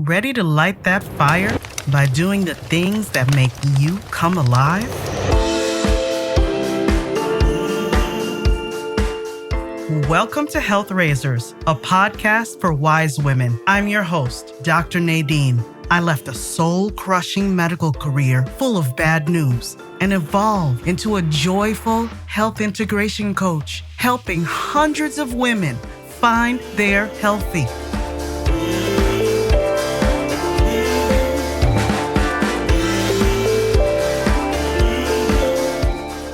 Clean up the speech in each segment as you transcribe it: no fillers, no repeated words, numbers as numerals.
Ready to light that fire by doing the things that make you come alive? Welcome to Health Raisers, a podcast for wise women. I'm your host, Dr. Nadine. I left a soul-crushing medical career full of bad news and evolved into a joyful health integration coach, helping hundreds of women find their healthy.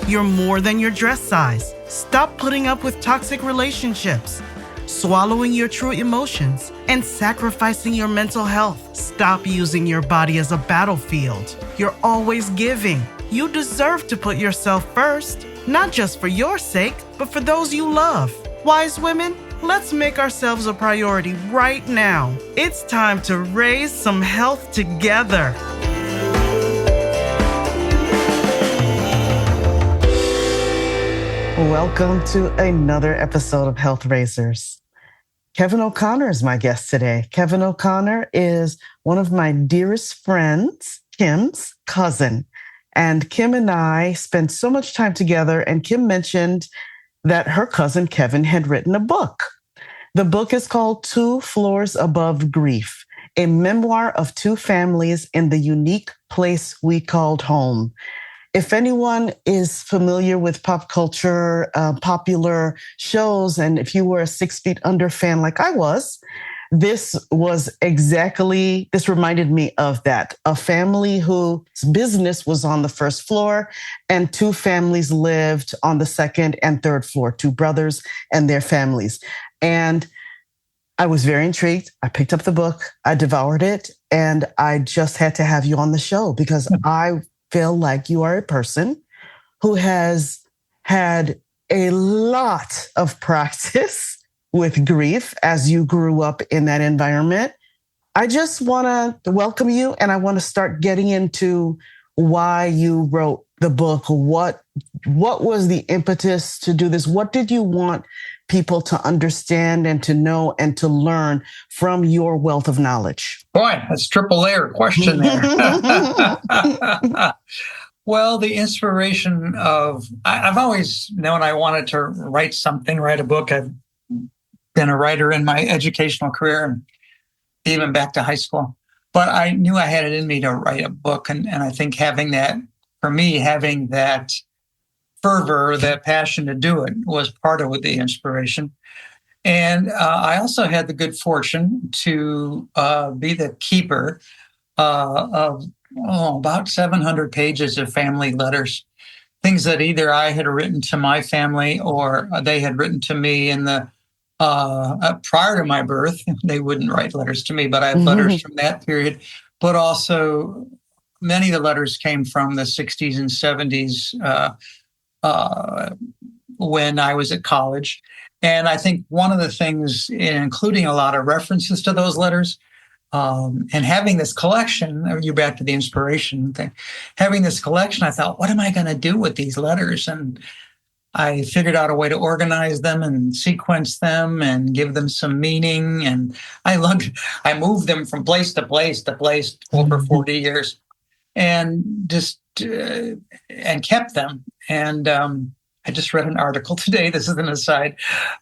You're more than your dress size. Stop putting up with toxic relationships, swallowing your true emotions, and sacrificing your mental health. Stop using your body as a battlefield. You're always giving. You deserve to put yourself first, not just for your sake, but for those you love. Wise women, let's make ourselves a priority right now. It's time to raise some health together. Welcome to another episode of Health Raisers. Kevin O'Connor is my guest today. Kevin O'Connor is one of my dearest friends, Kim's cousin. And Kim and I spent so much time together, and Kim mentioned that her cousin Kevin had written a book. The book is called 2 Floors Above Grief, a memoir of two families in the unique place we called home. If anyone is familiar with pop culture, popular shows, and if you were a 6 Feet Under fan like I was, this reminded me of that. A family whose business was on the first floor and two families lived on the second and third floor, two brothers and their families. And I was very intrigued. I picked up the book, I devoured it, and I just had to have you on the show because I feel like you are a person who has had a lot of practice with grief as you grew up in that environment. I just want to welcome you, and I want to start getting into why you wrote the book. What was the impetus to do this? What did you want people to understand and to know and to learn from your wealth of knowledge? Boy, that's triple layer question there. Well, the inspiration I've always known I wanted to write something, write a book. I've been a writer in my educational career and even back to high school. But I knew I had it in me to write a book. And I think having that fervor, that passion to do it was part of the inspiration. And I also had the good fortune to be the keeper of about 700 pages of family letters, things that either I had written to my family or they had written to me in the prior to my birth. They wouldn't write letters to me, but I had letters from that period. But also, many of the letters came from the 60s and 70s when I was at college. And I think one of the things, including a lot of references to those letters, and having this collection, you're back to the inspiration thing, having this collection, I thought, what am I going to do with these letters? And I figured out a way to organize them and sequence them and give them some meaning. And I moved them from place to place over 40 years and just and kept them. And I just read an article today. This is an aside.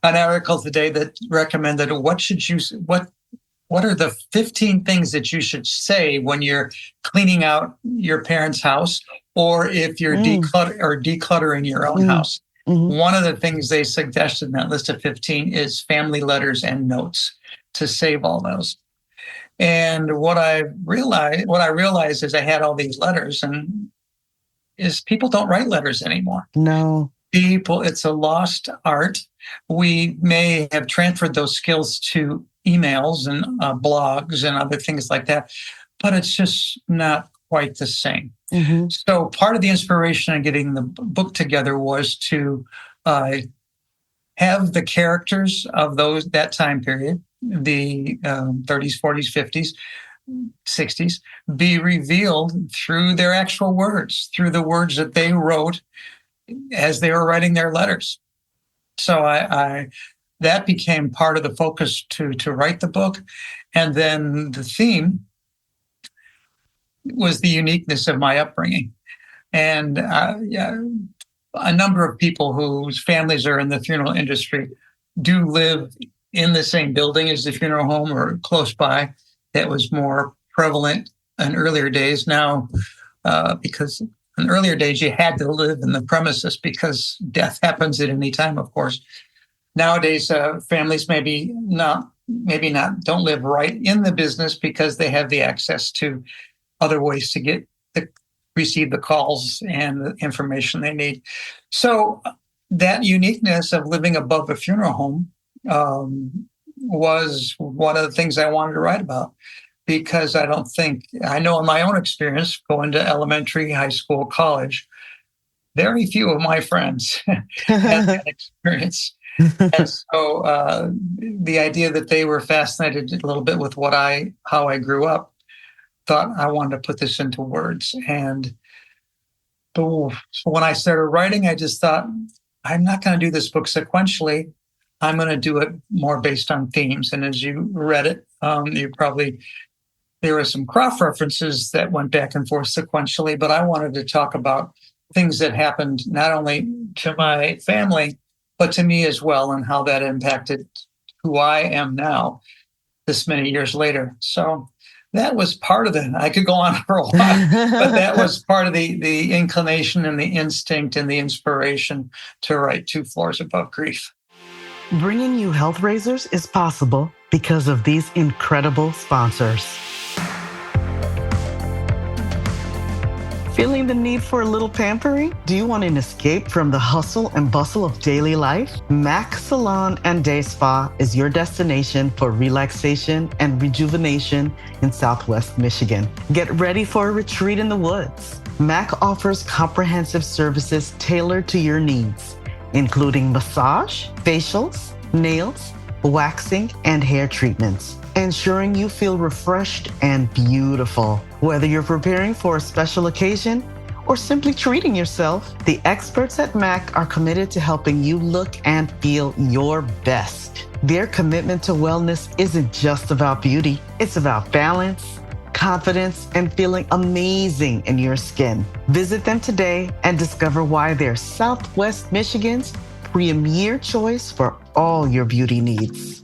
An article today that recommended what are the 15 things that you should say when you're cleaning out your parents' house, or if you're decluttering your own house. One of the things they suggested in that list of 15 is family letters and notes, to save all those. And what I realized is I had all these letters, and is people don't write letters anymore. No. It's a lost art. We may have transferred those skills to emails and blogs and other things like that, but it's just not quite the same. So part of the inspiration in getting the book together was to have the characters of that time period, the 30s, 40s, 50s, 60s, be revealed through their actual words, through the words that they wrote as they were writing their letters. So that became part of the focus to write the book. And then the theme was the uniqueness of my upbringing. And a number of people whose families are in the funeral industry do live in the same building as the funeral home or close by. That was more prevalent in earlier days. Now, because in earlier days you had to live in the premises because death happens at any time, of course. Nowadays, families maybe not don't live right in the business because they have the access to other ways to receive the calls and the information they need. So that uniqueness of living above a funeral home was one of the things I wanted to write about, because I know in my own experience, going to elementary, high school, college, very few of my friends had that experience. And so the idea that they were fascinated a little bit with how I grew up, thought I wanted to put this into words. And so when I started writing, I just thought, I'm not going to do this book sequentially. I'm going to do it more based on themes. And as you read it, there were some cross references that went back and forth sequentially, but I wanted to talk about things that happened not only to my family, but to me as well, and how that impacted who I am now, this many years later. So that was part of it. I could go on for a while, but that was part of the inclination and the instinct and the inspiration to write Two Floors Above Grief. Bringing you Health Raisers is possible because of these incredible sponsors. Feeling the need for a little pampering? Do you want an escape from the hustle and bustle of daily life? Mac Salon and Day Spa is your destination for relaxation and rejuvenation in Southwest Michigan. Get ready for a retreat in the woods. Mac offers comprehensive services tailored to your needs, including massage, facials, nails, waxing, and hair treatments, ensuring you feel refreshed and beautiful. Whether you're preparing for a special occasion or simply treating yourself, the experts at MAC are committed to helping you look and feel your best. Their commitment to wellness isn't just about beauty. It's about balance, confidence, and feeling amazing in your skin. Visit them today and discover why they're Southwest Michigan's premier choice for all your beauty needs.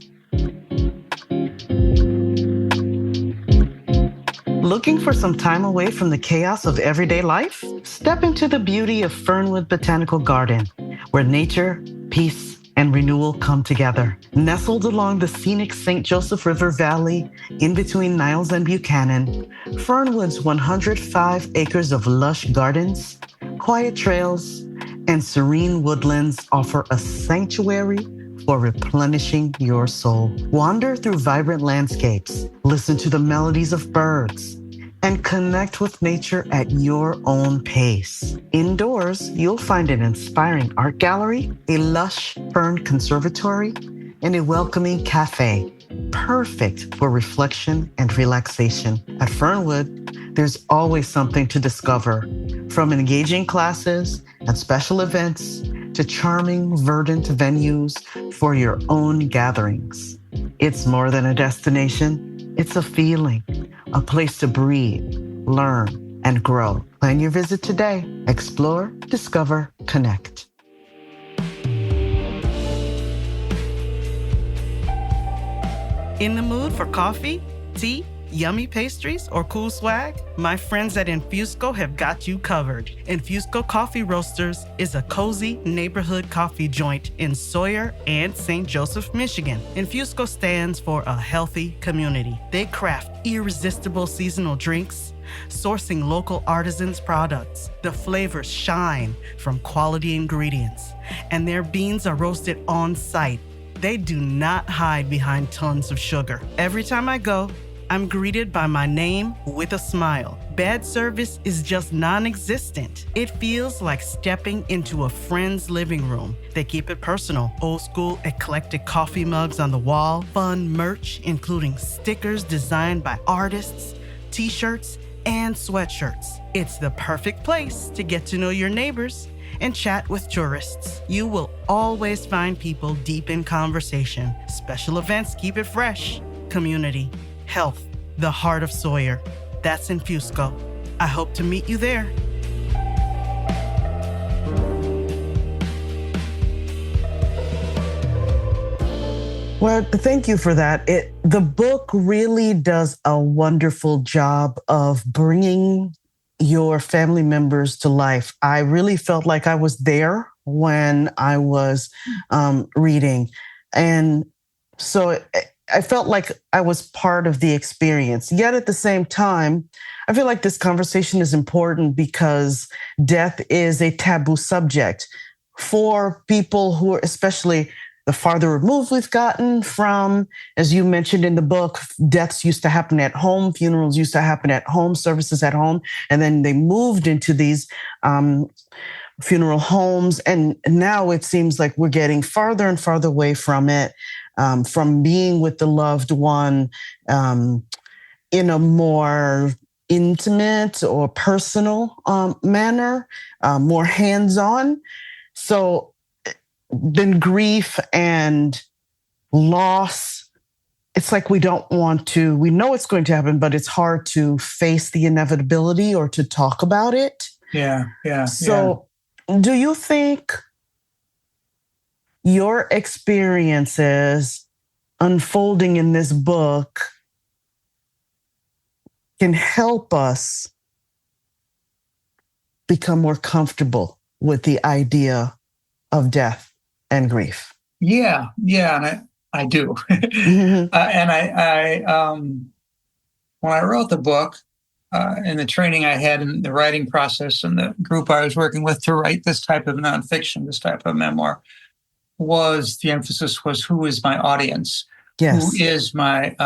Looking for some time away from the chaos of everyday life? Step into the beauty of Fernwood Botanical Garden, where nature, peace, and renewal come together. Nestled along the scenic St. Joseph River Valley, in between Niles and Buchanan, Fernwood's 105 acres of lush gardens, quiet trails, and serene woodlands offer a sanctuary for replenishing your soul. Wander through vibrant landscapes, listen to the melodies of birds, and connect with nature at your own pace. Indoors, you'll find an inspiring art gallery, a lush fern conservatory, and a welcoming cafe, perfect for reflection and relaxation. At Fernwood, there's always something to discover, from engaging classes and special events to charming, verdant venues for your own gatherings. It's more than a destination, it's a feeling, a place to breathe, learn, and grow. Plan your visit today. Explore, discover, connect. In the mood for coffee, tea, yummy pastries, or cool swag? My friends at Infusco have got you covered. Infusco Coffee Roasters is a cozy neighborhood coffee joint in Sawyer and St. Joseph, Michigan. Infusco stands for a healthy community. They craft irresistible seasonal drinks, sourcing local artisans' products. The flavors shine from quality ingredients, and their beans are roasted on site. They do not hide behind tons of sugar. Every time I go, I'm greeted by my name with a smile. Bad service is just non-existent. It feels like stepping into a friend's living room. They keep it personal. Old school, eclectic coffee mugs on the wall, fun merch, including stickers designed by artists, t-shirts, and sweatshirts. It's the perfect place to get to know your neighbors and chat with jurists. You will always find people deep in conversation. Special events keep it fresh. Community, health, the heart of Sawyer. That's in Fusco. I hope to meet you there. Well, thank you for that. The book really does a wonderful job of bringing your family members to life. I really felt like I was there when I was reading. And so I felt like I was part of the experience. Yet at the same time, I feel like this conversation is important because death is a taboo subject for people who are, especially the farther removed we've gotten from, as you mentioned in the book, deaths used to happen at home, funerals used to happen at home, services at home, and then they moved into these funeral homes. And now it seems like we're getting farther and farther away from it, from being with the loved one in a more intimate or personal manner, more hands-on. So then grief and loss, it's like we don't want to, we know it's going to happen, but it's hard to face the inevitability or to talk about it. Yeah. So do you think your experiences unfolding in this book can help us become more comfortable with the idea of death and grief? Yeah, and I do. And I when I wrote the book, and the training I had in the writing process and the group I was working with to write this type of nonfiction, this type of memoir, was the emphasis was who is my audience? Yes. Who is my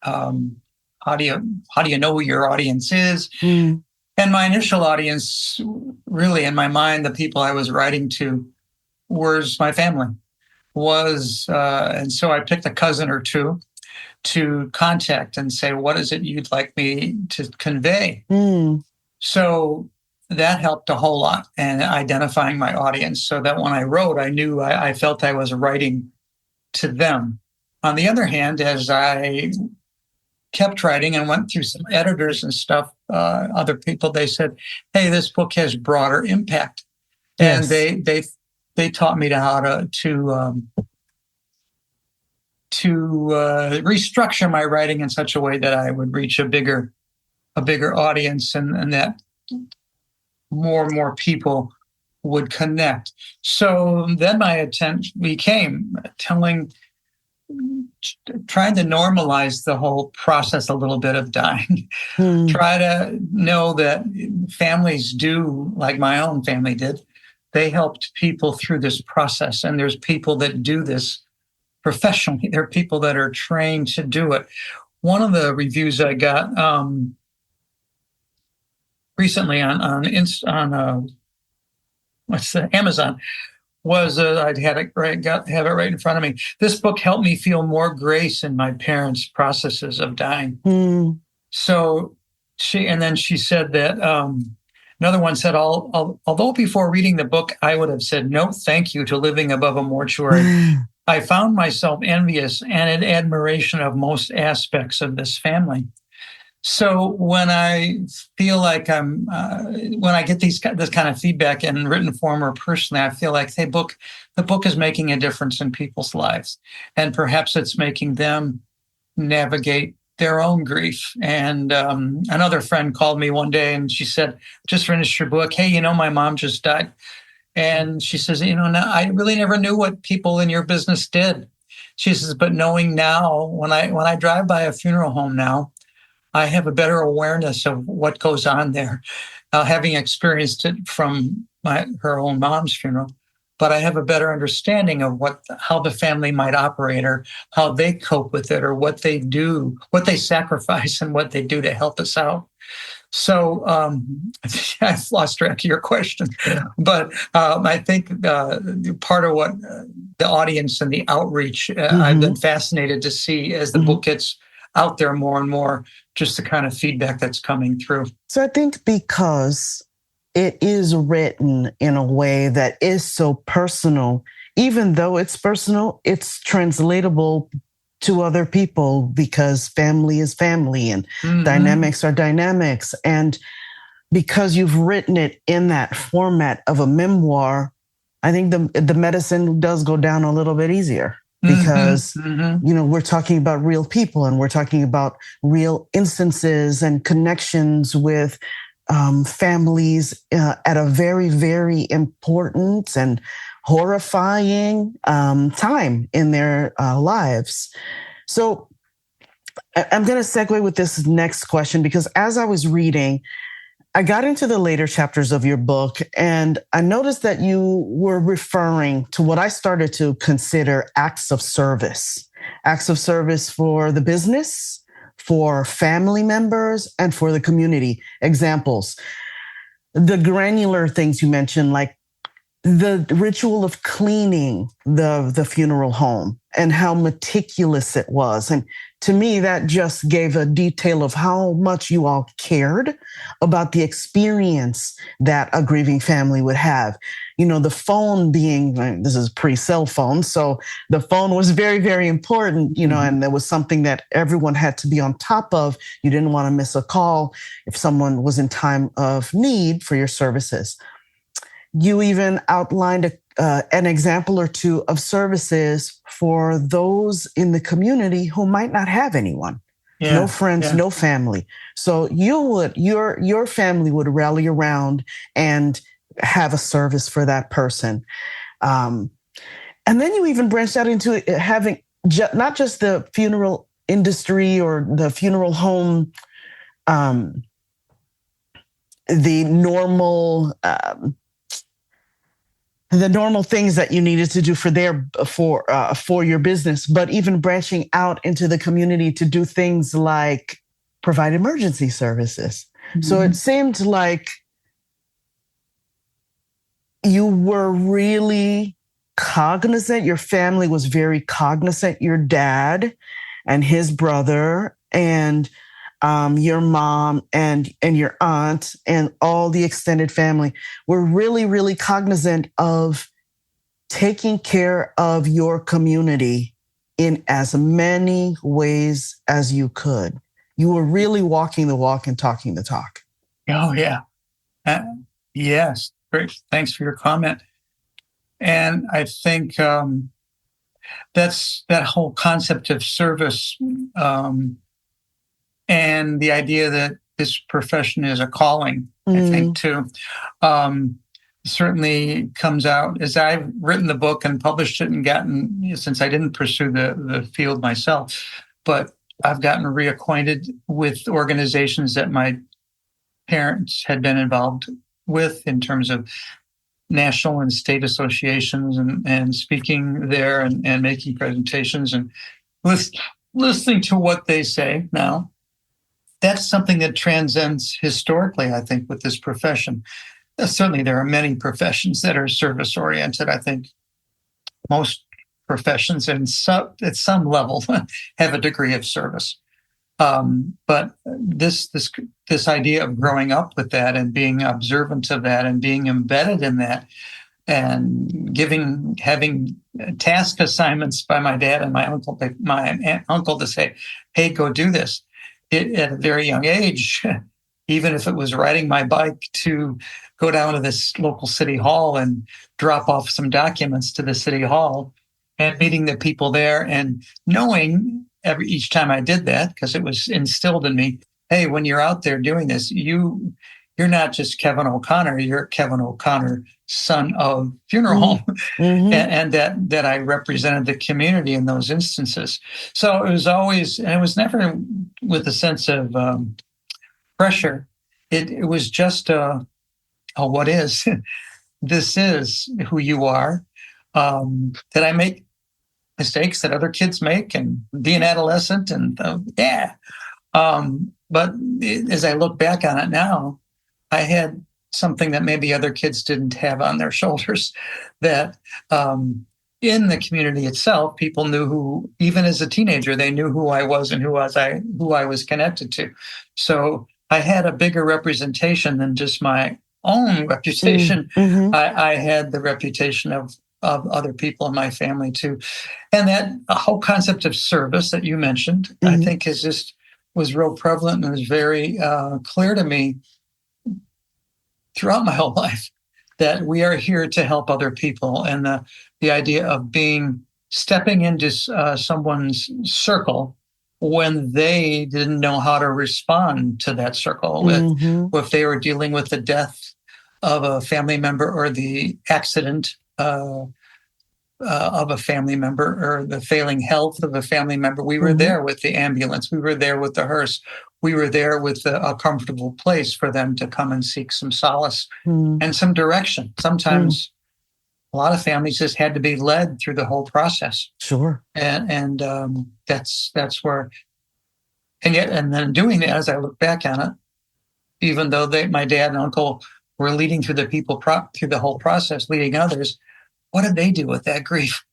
how do you know who your audience is? And my initial audience, really in my mind, the people I was writing to was my family. And so I picked a cousin or two to contact and say, what is it you'd like me to convey? So that helped a whole lot in identifying my audience, so that when I wrote, I knew I felt I was writing to them. On the other hand, as I kept writing and went through some editors and stuff, other people, they said, hey, this book has broader impact. Yes. And they taught me how to restructure my writing in such a way that I would reach a bigger audience, and that more and more people would connect. So then my attempt became trying to normalize the whole process a little bit of dying. Try to know that families do, like my own family did, they helped people through this process. And there's people that do this professionally. There are people that are trained to do it. One of the reviews I got recently on Amazon was I'd have it right in front of me. This book helped me feel more grace in my parents' processes of dying. So she said that another one said, although before reading the book, I would have said no thank you to living above a mortuary, I found myself envious and in admiration of most aspects of this family. So when I feel like when I get this kind of feedback in written form or personally, I feel like, the book is making a difference in people's lives, and perhaps it's making them navigate their own grief. And another friend called me one day and she said, just finished your book. Hey, my mom just died. And she says, I really never knew what people in your business did. She says, but knowing now, when I drive by a funeral home now, I have a better awareness of what goes on there, having experienced it from her own mom's funeral. But I have a better understanding of how the family might operate, or how they cope with it, or what they do, what they sacrifice, and what they do to help us out. So I've lost track of your question, but I think part of what the audience and the outreach, I've been fascinated to see as the book gets out there more and more, just the kind of feedback that's coming through. So I think because it is written in a way that is so personal. Even though it's personal, it's translatable to other people because family is family and dynamics are dynamics. And because you've written it in that format of a memoir, I think the medicine does go down a little bit easier because, we're talking about real people and we're talking about real instances and connections with families at a very, very important and horrifying time in their lives. So I'm going to segue with this next question because as I was reading, I got into the later chapters of your book and I noticed that you were referring to what I started to consider acts of service for the business, for family members, and for the community. Examples, the granular things you mentioned, like the ritual of cleaning the funeral home and how meticulous it was. And to me, that just gave a detail of how much you all cared about the experience that a grieving family would have. The phone being, this is pre-cell phone, so the phone was very, very important, and there was something that everyone had to be on top of. You didn't want to miss a call if someone was in time of need for your services. You even outlined an example or two of services for those in the community who might not have anyone, no friends, no family. So your family would rally around and have a service for that person. And then you even branched out into having not just the funeral industry or the funeral home, the normal things that you needed to do for your business, but even branching out into the community to do things like provide emergency services. So it seemed like you were really cognizant. Your family was very cognizant. Your dad and his brother and your mom and your aunt and all the extended family were really, really cognizant of taking care of your community in as many ways as you could. You were really walking the walk and talking the talk. Oh, yeah. Yes. Great. Thanks for your comment. And I think that's that whole concept of service and the idea that this profession is a calling, I think, too, certainly comes out as I've written the book and published it and gotten, since I didn't pursue the field myself, but I've gotten reacquainted with organizations that my parents had been involved with in terms of national and state associations and speaking there and making presentations and listening to what they say now. That's something that transcends historically, I think, with this profession. Certainly, there are many professions that are service-oriented. I think most professions at some level have a degree of service. But this idea of growing up with that and being observant of that and being embedded in that and having task assignments by my dad and my uncle to say, hey, go do this. At a very young age, even if it was riding my bike to go down to this local city hall and drop off some documents to the city hall and meeting the people there and knowing each time I did that, because it was instilled in me, hey, when you're out there doing this, you're not just Kevin O'Connor, you're Kevin O'Connor, son of funeral home, and that I represented the community in those instances. So it was always, and it was never with a sense of pressure. It was just what is. This is who you are. That I make mistakes that other kids make and be an adolescent and but as I look back on it now, I had something that maybe other kids didn't have on their shoulders, that in the community itself, people knew who, even as a teenager, they knew who I was and who I was connected to. So I had a bigger representation than just my own reputation, Mm-hmm. I had the reputation of other people in my family too. And that whole concept of service that you mentioned, I Mm-hmm. think is just was real prevalent and was very clear to me throughout my whole life that we are here to help other people. And the idea of stepping into someone's circle when they didn't know how to respond to that circle, Mm-hmm. if they were dealing with the death of a family member or the accident of a family member or the failing health of a family member. We were there with the ambulance. We were there with the hearse. We were there with a comfortable place for them to come and seek some solace and some direction. Sometimes a lot of families just had to be led through the whole process. Sure. And that's where, and then doing it, as I look back on it, even though my dad and uncle were leading through through the whole process, leading others, what did they do with that grief?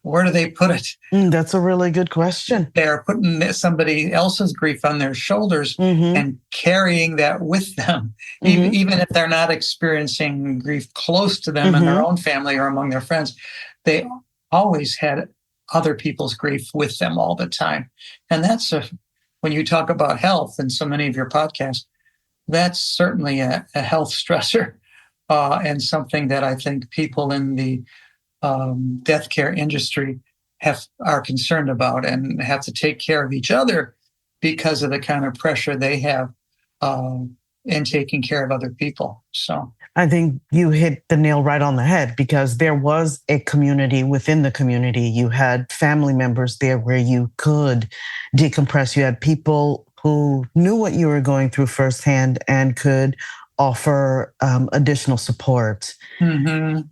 Where do they put it? That's a really good question. They're putting somebody else's grief on their shoulders and carrying that with them, even if they're not experiencing grief close to them in their own family or among their friends. They always had other people's grief with them all the time. And that's when you talk about health in so many of your podcasts, that's certainly a health stressor and something that I think people in the death care industry are concerned about and have to take care of each other because of the kind of pressure they have in taking care of other people. So I think you hit the nail right on the head because there was a community within the community. You had family members there where you could decompress. You had people who knew what you were going through firsthand and could offer additional support. Yeah.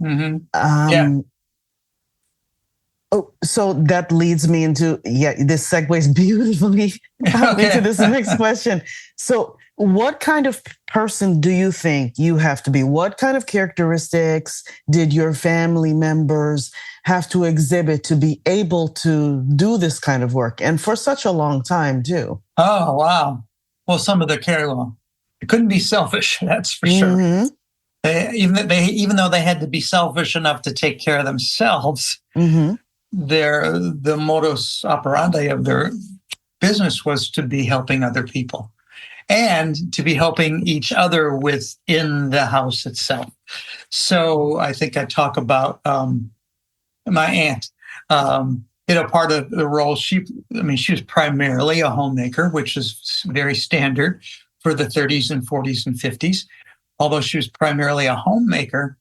Oh, so that leads me into, this segues beautifully into this next question. So what kind of person do you think you have to be? What kind of characteristics did your family members have to exhibit to be able to do this kind of work? And for such a long time, too. Oh, wow. Well, some of the care, it couldn't be selfish, that's for sure. Even though they had to be selfish enough to take care of themselves, the modus operandi of their business was to be helping other people and to be helping each other within the house itself. So I think I talk about my aunt. Part of the role, she was primarily a homemaker, which is very standard for the 30s and 40s and 50s. Although she was primarily a homemaker,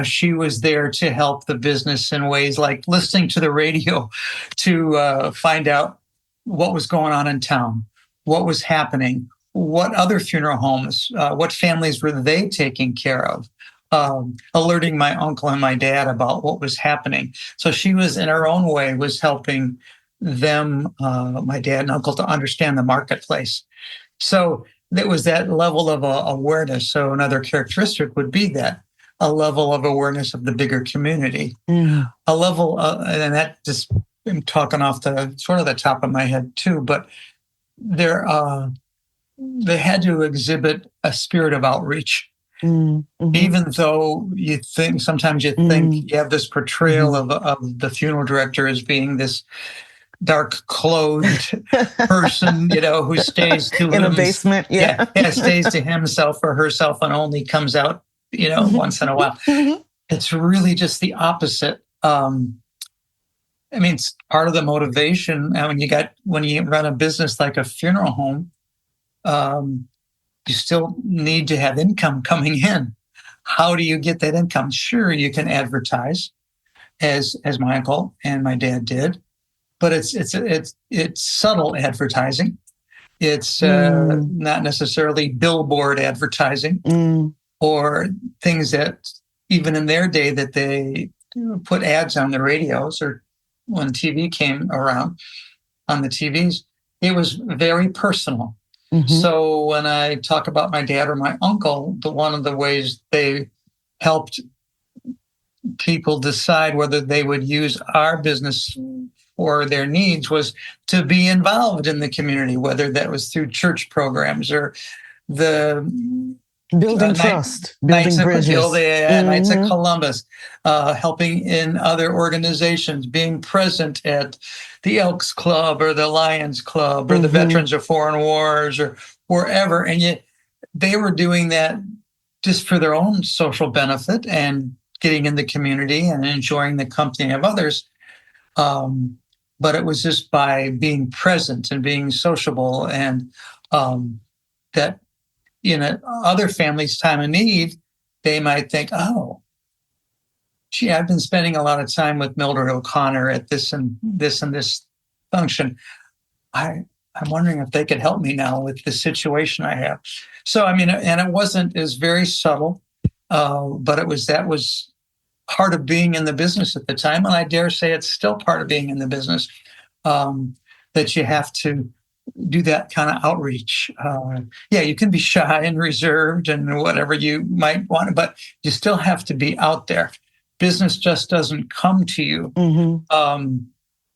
she was there to help the business in ways like listening to the radio to find out what was going on in town, what was happening, what other funeral homes, what families were they taking care of, alerting my uncle and my dad about what was happening. So she was, in her own way, was helping them, my dad and uncle, to understand the marketplace. So there was that level of awareness. So another characteristic would be that a level of awareness of the bigger community, a level, and that just, I'm talking off the sort of the top of my head too, but they had to exhibit a spirit of outreach. Even though sometimes you think you have this portrayal of the funeral director as being this dark clothed person, who stays to in a basement. Stays to himself or herself and only comes out, once in a while. It's really just the opposite. It's part of the motivation. When you run a business like a funeral home, you still need to have income coming in. How do you get that income? Sure, you can advertise, as my uncle and my dad did, but it's subtle advertising. It's not necessarily billboard advertising or things that even in their day that they put ads on the radios or when TV came around on the TVs, it was very personal. So when I talk about my dad or my uncle, one of the ways they helped people decide whether they would use our business for their needs was to be involved in the community, whether that was through church programs or the Building trust, Knights building of bridges. Knights of Columbus, helping in other organizations, being present at the Elks Club or the Lions Club or the Veterans of Foreign Wars or wherever. And yet they were doing that just for their own social benefit and getting in the community and enjoying the company of others. But it was just by being present and being sociable, and that in other families' time of need, they might think, oh, gee, I've been spending a lot of time with Mildred O'Connor at this and this and this function. I'm wondering if they could help me now with the situation I have. So, I mean, and it was very subtle, but that was part of being in the business at the time. And I dare say it's still part of being in the business, that you have to do that kind of outreach. You can be shy and reserved and whatever you might want, but you still have to be out there. Business just doesn't come to you.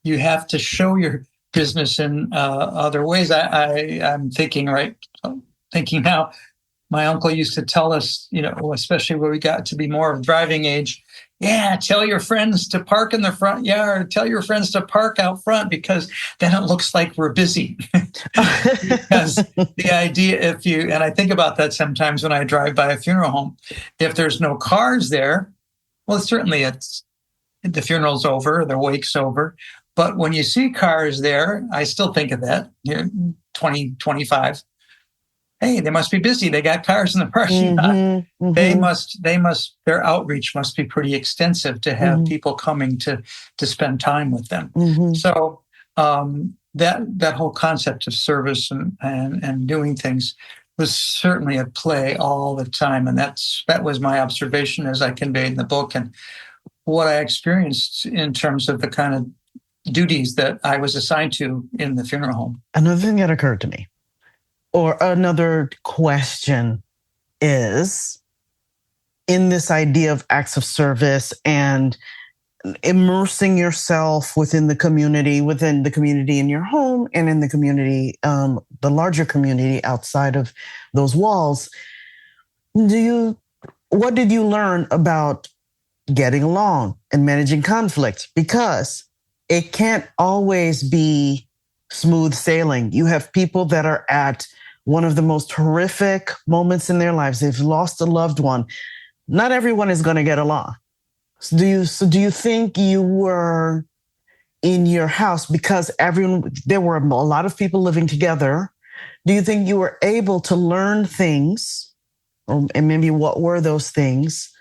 You have to show your business in other ways. I'm thinking now, my uncle used to tell us, especially when we got to be more of driving age, tell your friends to park in the front yard, tell your friends to park out front, because then it looks like we're busy. Because the idea, and I think about that sometimes when I drive by a funeral home, if there's no cars there, well, certainly the funeral's over, the wake's over. But when you see cars there, I still think of that, 20, 25. Hey, they must be busy. They got cars in the parking lot. They must, their outreach must be pretty extensive to have people coming to spend time with them. So that whole concept of service and doing things was certainly at play all the time. And that was my observation as I conveyed in the book, and what I experienced in terms of the kind of duties that I was assigned to in the funeral home. Another thing that occurred to me, or another question, is in this idea of acts of service and immersing yourself within the community in your home and in the community, the larger community outside of those walls. What did you learn about getting along and managing conflict? Because it can't always be smooth sailing. You have people that are at one of the most horrific moments in their lives. They've lost a loved one. Not everyone is going to get along. Do you think you were in your house, because there were a lot of people living together? Do you think you were able to learn things, and maybe what were those things,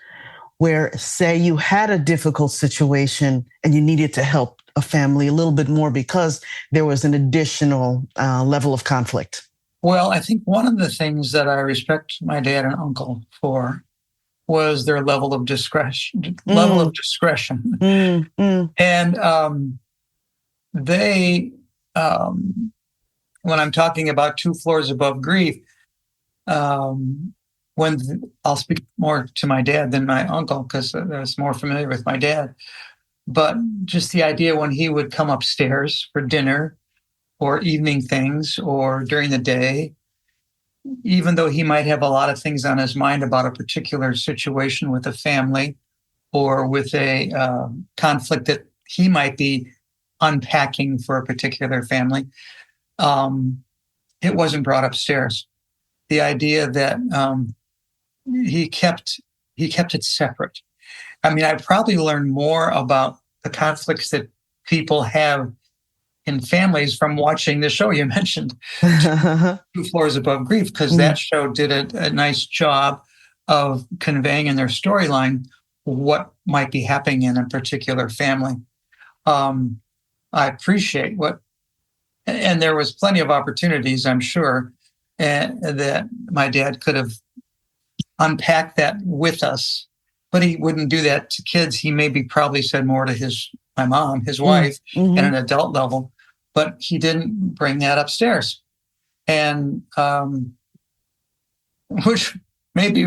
where, say, you had a difficult situation and you needed to help a family a little bit more because there was an additional level of conflict? Well, I think one of the things that I respect my dad and uncle for was their level of discretion. And they, when I'm talking about two floors above grief, I'll speak more to my dad than my uncle, because I was more familiar with my dad. But just the idea when he would come upstairs for dinner or evening things or during the day, even though he might have a lot of things on his mind about a particular situation with a family or with a conflict that he might be unpacking for a particular family, it wasn't brought upstairs. The idea that he kept it separate. I mean, I probably learned more about the conflicts that people have in families from watching the show you mentioned, Two Floors Above Grief, because that show did a nice job of conveying in their storyline what might be happening in a particular family. I appreciate and there was plenty of opportunities, I'm sure, that my dad could have unpacked that with us, but he wouldn't do that to kids. He probably said more to my mom, his wife, at an adult level, but he didn't bring that upstairs. And which maybe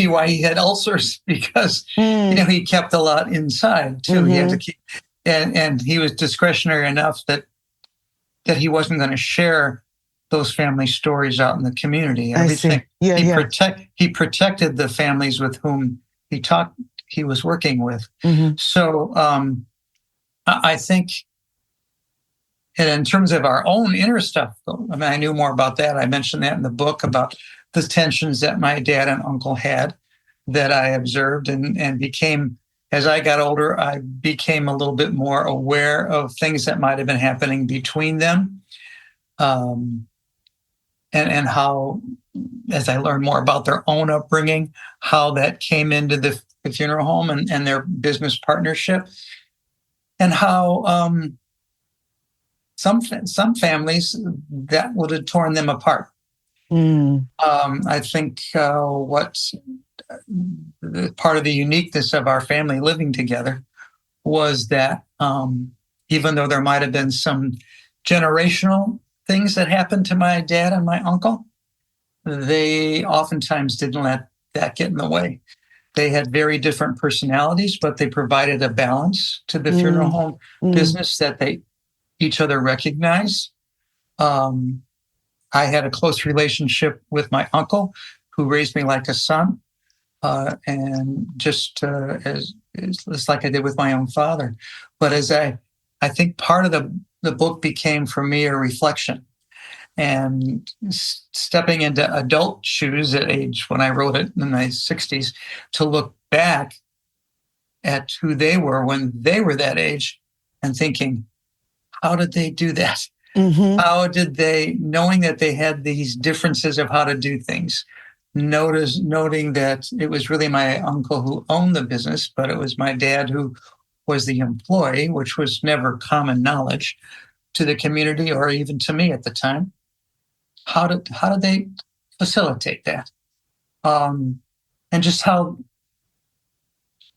why he had ulcers, because he kept a lot inside too. He had to keep, and he was discretionary enough that he wasn't going to share those family stories out in the community. I see. Yeah, He protected the families with whom he was working with. Mm-hmm. So I think, and in terms of our own inner stuff, I mean, I knew more about that. I mentioned that in the book about the tensions that my dad and uncle had that I observed and became, as I got older, I became a little bit more aware of things that might have been happening between them. And how, as I learned more about their own upbringing, how that came into the funeral home and their business partnership, and how some families that would have torn them apart. I think what part of the uniqueness of our family living together was that even though there might have been some generational things that happened to my dad and my uncle, they oftentimes didn't let that get in the way. They had very different personalities, but they provided a balance to the funeral home business that they each other recognized. I had a close relationship with my uncle, who raised me like a son, and just as like I did with my own father. But as I think part of the book became for me a reflection, and stepping into adult shoes at age when I wrote it in my 60s, to look back at who they were when they were that age and thinking, how did they do that? Mm-hmm. How did they, knowing that they had these differences of how to do things, noting that it was really my uncle who owned the business, but it was my dad who was the employee, which was never common knowledge to the community or even to me at the time. How did they facilitate that? And just how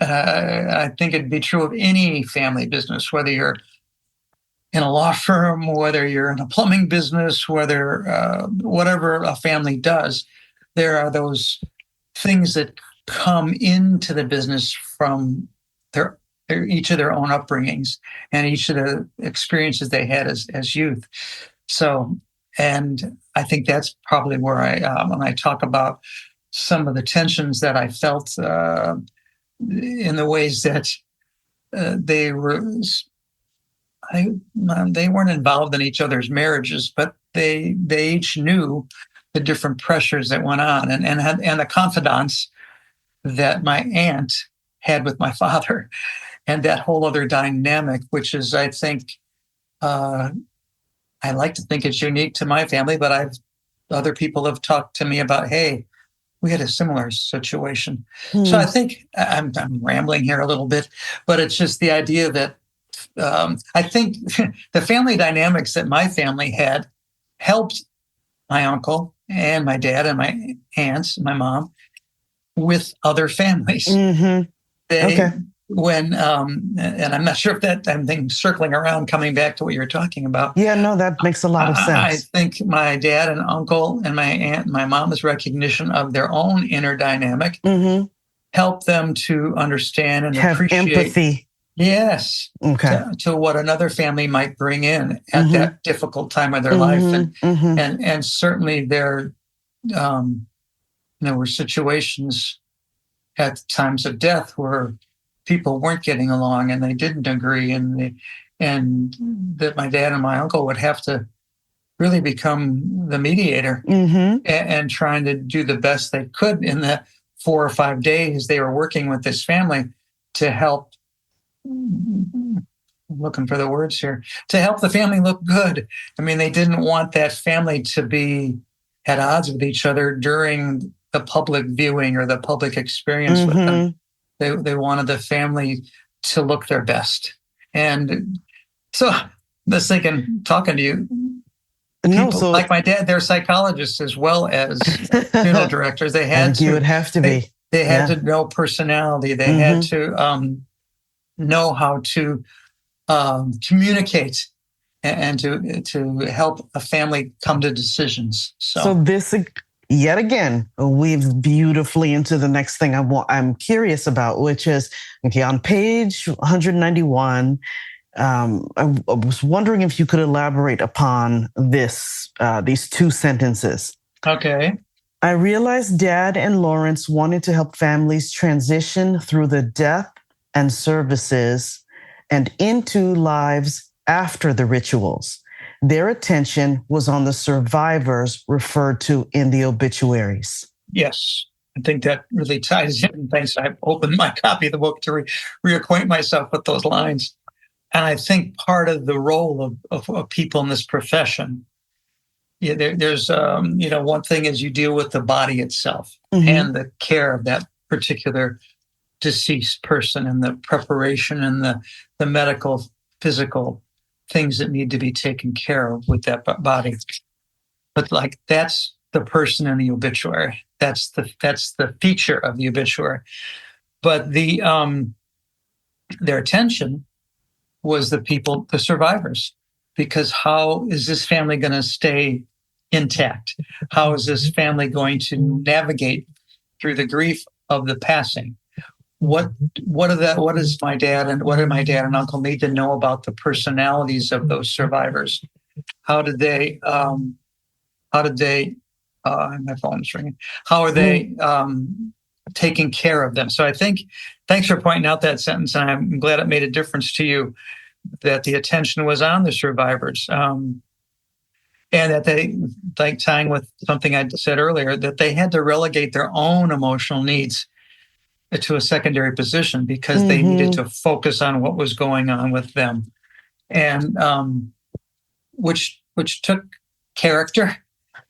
I think it'd be true of any family business, whether you're in a law firm, whether you're in a plumbing business, whether whatever a family does, there are those things that come into the business from each of their own upbringings and each of the experiences they had as youth. So, and I think that's probably where when I talk about some of the tensions that I felt in the ways that they weren't involved in each other's marriages, but they each knew the different pressures that went on, and the confidants that my aunt had with my father, and that whole other dynamic, which is, I think, I like to think it's unique to my family, but other people have talked to me about, hey, we had a similar situation. So I think I'm rambling here a little bit, but it's just the idea that I think the family dynamics that my family had helped my uncle and my dad and my aunts, my mom, with other families. Mm-hmm. When and I'm not sure if that I'm thinking circling around, coming back to what you were talking about. Yeah, no, that makes a lot of sense. I think my dad and uncle and my aunt and my mom's recognition of their own inner dynamic helped them to understand and have appreciate empathy. Yes. Okay. To what another family might bring in at that difficult time of their life, and certainly there were situations at times of death where people weren't getting along and they didn't agree, and that my dad and my uncle would have to really become the mediator and trying to do the best they could in the 4 or 5 days they were working with this family to help. I'm looking for the words here, to help the family look good. I mean, they didn't want that family to be at odds with each other during the public viewing or the public experience with them. They wanted the family to look their best. And so I was thinking, talking to you, people like my dad, they're psychologists as well as funeral directors. They had to. You would have to be. They had to know personality. They had to know how to communicate and to help a family come to decisions. So this, yet again, weaves beautifully into the next thing I'm curious about, which is, okay, on page 191, I was wondering if you could elaborate upon these two sentences. Okay. I realized Dad and Lawrence wanted to help families transition through the death and services and into lives after the rituals. Their attention was on the survivors referred to in the obituaries. Yes. I think that really ties in. Thanks. I've opened my copy of the book to reacquaint myself with those lines. And I think part of the role of people in this profession, there's one thing is you deal with the body itself and the care of that particular deceased person and the preparation and the medical, physical things that need to be taken care of with that body. But like that's the person in the obituary. That's the feature of the obituary. But their attention was the people, the survivors, because how is this family going to stay intact? How is this family going to navigate through the grief of the passing? What does my dad and what did my dad and uncle need to know about the personalities of those survivors? How did they my phone's ringing. How are they taking care of them? So I think, thanks for pointing out that sentence, and I'm glad it made a difference to you that the attention was on the survivors, and that they, like tying with something I said earlier, that they had to relegate their own emotional needs to a secondary position because they needed to focus on what was going on with them, and which took character.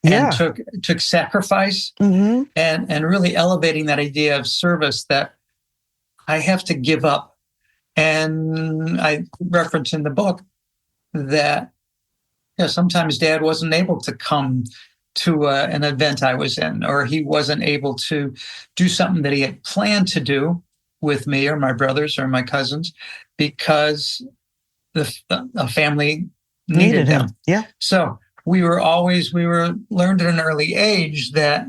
And took sacrifice and really elevating that idea of service that I have to give up. And I reference in the book that sometimes Dad wasn't able to come to an event I was in, or he wasn't able to do something that he had planned to do with me or my brothers or my cousins because the family needed them. Yeah. So we were learned at an early age that,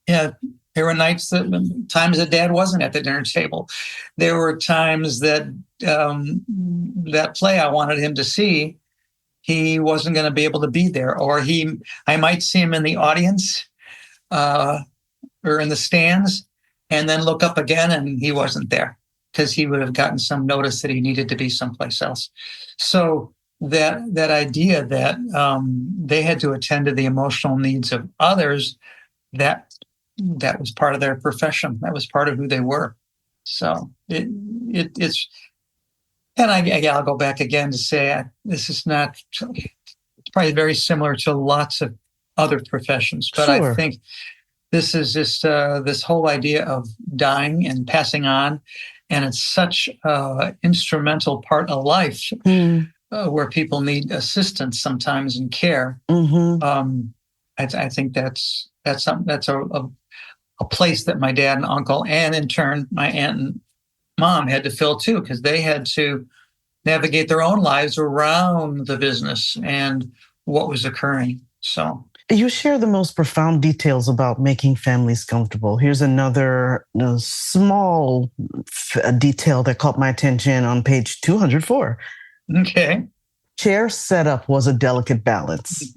there were times that Dad wasn't at the dinner table. There were times that that play I wanted him to see, he wasn't going to be able to be there, or I might see him in the audience or in the stands, and then look up again, and he wasn't there because he would have gotten some notice that he needed to be someplace else. So that idea that they had to attend to the emotional needs of others, that was part of their profession. That was part of who they were. So it's, and I'll go back again to say this is not probably very similar to lots of other professions, but sure. I think this is just this whole idea of dying and passing on, and it's such an instrumental part of life. Where people need assistance sometimes in care. I think that's something, that's a place that my dad and uncle, and in turn my aunt and mom, had to fill too, because they had to navigate their own lives around the business and what was occurring. So you share the most profound details about making families comfortable. Here's another small detail that caught my attention on page 204. Okay. Chair setup was a delicate balance.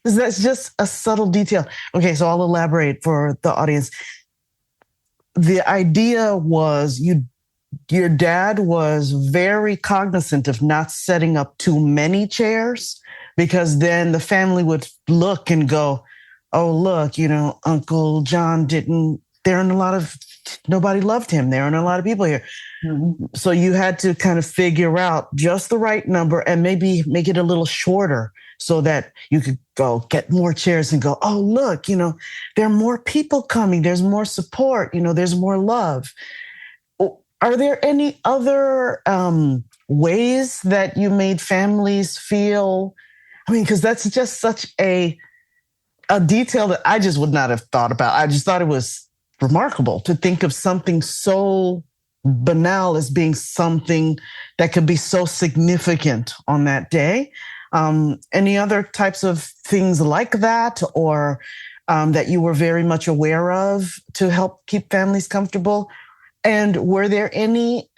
That's just a subtle detail. Okay, so I'll elaborate for the audience. The idea was your dad was very cognizant of not setting up too many chairs, because then the family would look and go, oh, look, Uncle John nobody loved him. There aren't a lot of people here. So you had to kind of figure out just the right number and maybe make it a little shorter so that you could go get more chairs and go, oh, look, there are more people coming. There's more support. There's more love. Are there any other ways that you made families feel? I mean, because that's just such a detail that I just would not have thought about. I just thought it was remarkable to think of something so banal as being something that could be so significant on that day. Any other types of things like that, or that you were very much aware of to help keep families comfortable? And were there any,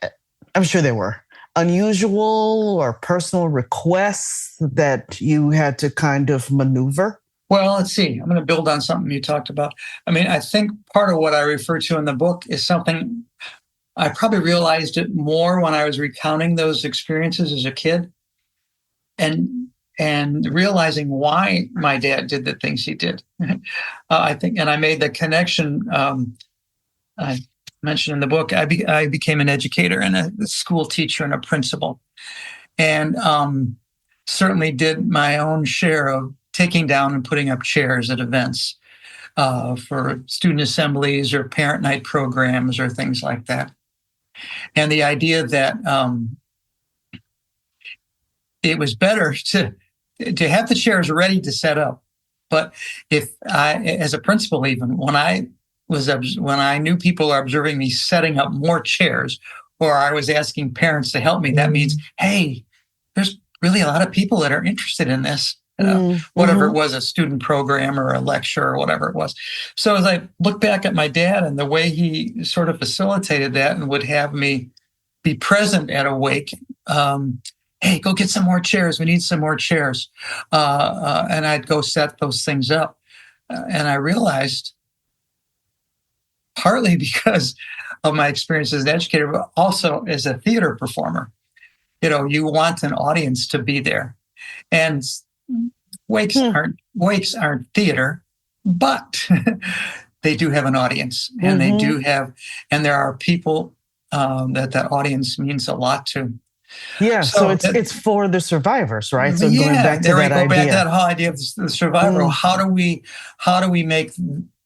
I'm sure there were, unusual or personal requests that you had to kind of maneuver? Well, let's see. I'm going to build on something you talked about. I mean, I think part of what I refer to in the book is something I probably realized it more when I was recounting those experiences as a kid, and realizing why my dad did the things he did. I think, and I made the connection. I mentioned in the book, I became an educator and a school teacher and a principal, and certainly did my own share of taking down and putting up chairs at events for student assemblies or parent night programs or things like that. And the idea that it was better to have the chairs ready to set up. But if I, as a principal, even when I knew people were observing me setting up more chairs, or I was asking parents to help me, that means, hey, there's really a lot of people that are interested in this. Whatever it was, a student program or a lecture or whatever it was. So as I look back at my dad and the way he sort of facilitated that and would have me be present at a wake, hey, go get some more chairs. We need some more chairs. And I'd go set those things up. And I realized, partly because of my experience as an educator, but also as a theater performer, you want an audience to be there. And wakes aren't theater, but they do have an audience, and they do have, and there are people that audience means a lot to. Yeah, so it's for the survivors, right? So yeah, going back to that idea. Back to that whole idea of the survivor. How do we make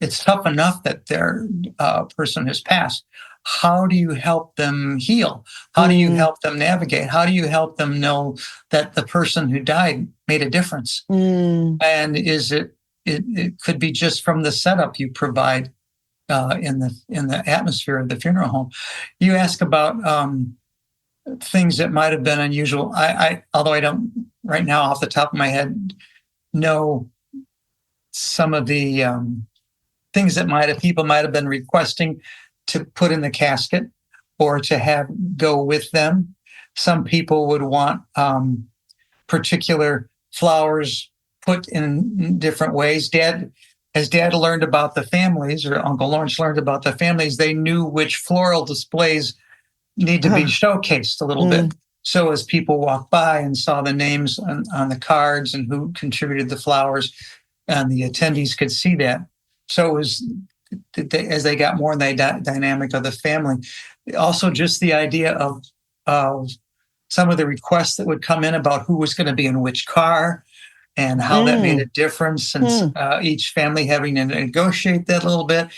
it's tough enough that their person has passed? How do you help them heal? How do you help them navigate? How do you help them know that the person who died made a difference? And is it could be just from the setup you provide in the atmosphere of the funeral home. You ask about things that might have been unusual. I although I don't right now off the top of my head know some of the things that people might have been requesting to put in the casket or to have go with them. Some people would want particular flowers put in different ways. As Dad learned about the families, or Uncle Lawrence learned about the families, they knew which floral displays need to be showcased a little bit. So as people walked by and saw the names on the cards and who contributed the flowers, and the attendees could see that. So it was, as they got more in the dynamic of the family, also just the idea of some of the requests that would come in about who was going to be in which car and how that made a difference, and each family having to negotiate that a little bit.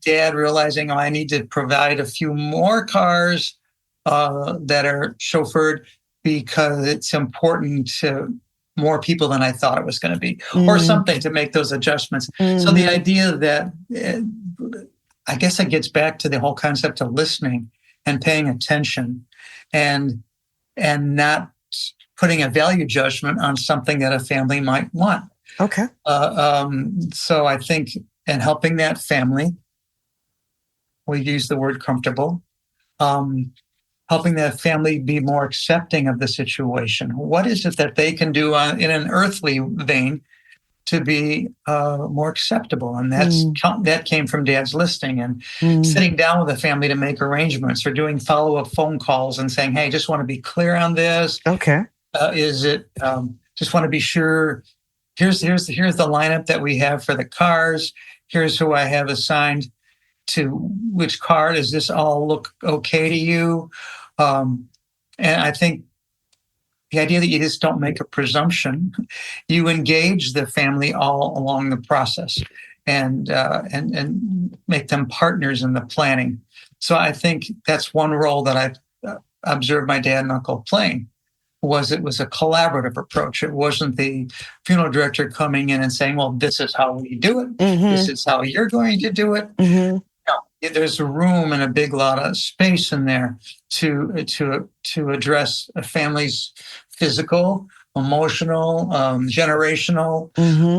Dad realizing, I need to provide a few more cars that are chauffeured because it's important to more people than I thought it was going to be, or something to make those adjustments. So the idea that, I guess it gets back to the whole concept of listening and paying attention and not putting a value judgment on something that a family might want. Okay. So I think, and helping that family, we use the word comfortable, helping that family be more accepting of the situation. What is it that they can do in an earthly vein to be more acceptable? And that came from Dad's listening and sitting down with the family to make arrangements, or doing follow-up phone calls and saying, hey, just want to be clear on this. Okay. Is it just want to be sure? Here's the lineup that we have for the cars. Here's who I have assigned to which car. Does this all look okay to you? And I think the idea that you just don't make a presumption, you engage the family all along the process, and make them partners in the planning. So I think that's one role that I've observed my dad and uncle playing. It was a collaborative approach. It wasn't the funeral director coming in and saying, well, this is how we do it. This is how you're going to do it. No, there's a room and a big lot of space in there to address a family's physical, emotional, generational,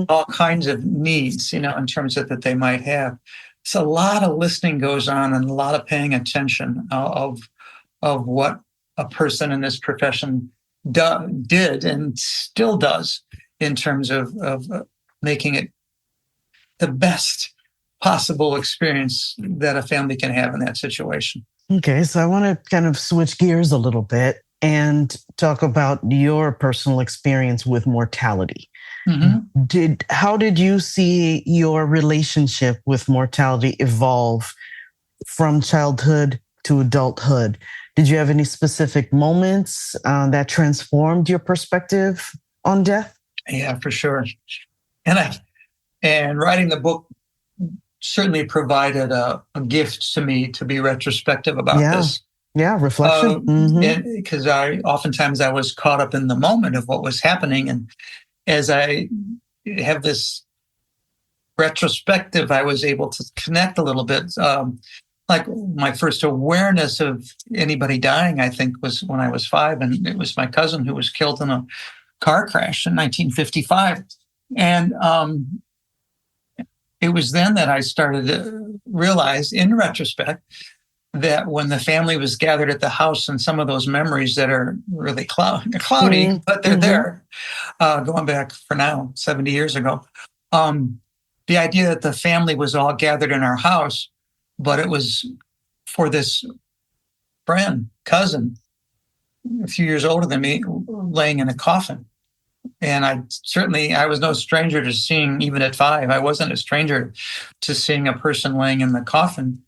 all kinds of needs, in terms of that they might have. So a lot of listening goes on and a lot of paying attention of what a person in this profession did and still does in terms of making it the best possible experience that a family can have in that situation. Okay, so I want to kind of switch gears a little bit and talk about your personal experience with mortality. How did you see your relationship with mortality evolve from childhood to adulthood? Did you have any specific moments that transformed your perspective on death? Yeah, for sure. And writing the book certainly provided a gift to me to be retrospective about this. Yeah, reflection. Because oftentimes I was caught up in the moment of what was happening, and as I have this retrospective, I was able to connect a little bit. Like my first awareness of anybody dying, I think, was when I was 5, and it was my cousin who was killed in a car crash in 1955. And it was then that I started to realize, in retrospect, that when the family was gathered at the house, and some of those memories that are really cloudy, but they're there, going back for now 70 years ago, the idea that the family was all gathered in our house, but it was for this friend, cousin, a few years older than me, laying in a coffin. And I was no stranger to seeing, even at 5, I wasn't a stranger to seeing a person laying in the coffin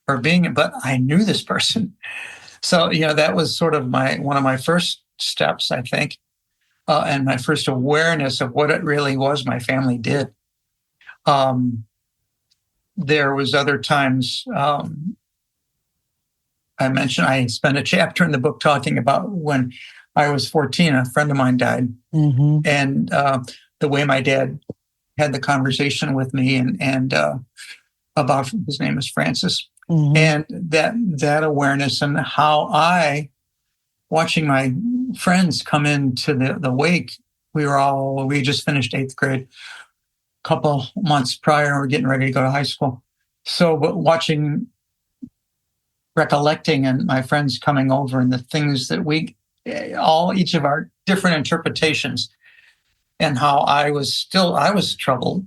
but I knew this person. So, that was sort of one of my first steps, I think, and my first awareness of what it really was my family did. There was other times, I mentioned I spent a chapter in the book talking about when I was 14, a friend of mine died. And the way my dad had the conversation with me and about, his name is Francis, and that awareness, and how watching my friends come into the wake. We just finished 8th grade a couple months prior. We're getting ready to go to high school. So, but recollecting and my friends coming over, and the things that each of our different interpretations, and how I was troubled.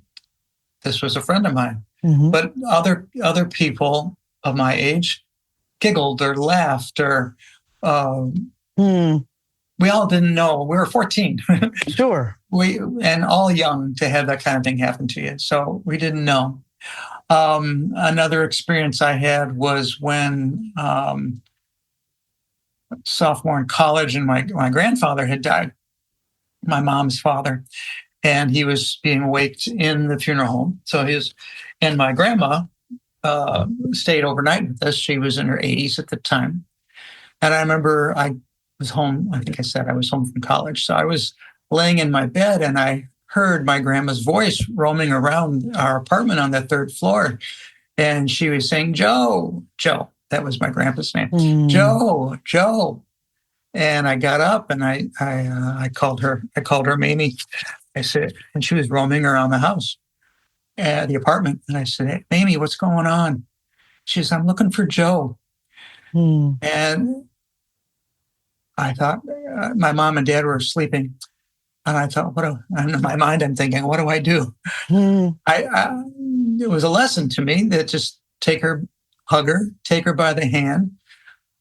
This was a friend of mine, but other people of my age giggled or laughed, or we all didn't know. We were 14. Sure. And all young to have that kind of thing happen to you. So we didn't know. Another experience I had was when sophomore in college, and my grandfather had died, my mom's father, and he was being waked in the funeral home. And my grandma stayed overnight with us. She was in her 80s at the time. And I remember I was home. I think I said I was home from college. So I was laying in my bed, and I heard my grandma's voice roaming around our apartment on the 3rd floor. And she was saying, Joe, that was my grandpa's name. Joe. And I got up, and I called her Mamie. I said, and she was roaming around the house, the apartment. And I said, hey, Mamie, what's going on? She says, I'm looking for Joe. And I thought, my mom and dad were sleeping. And I thought, and in my mind, I'm thinking, what do I do? It was a lesson to me that just hug her, take her by the hand,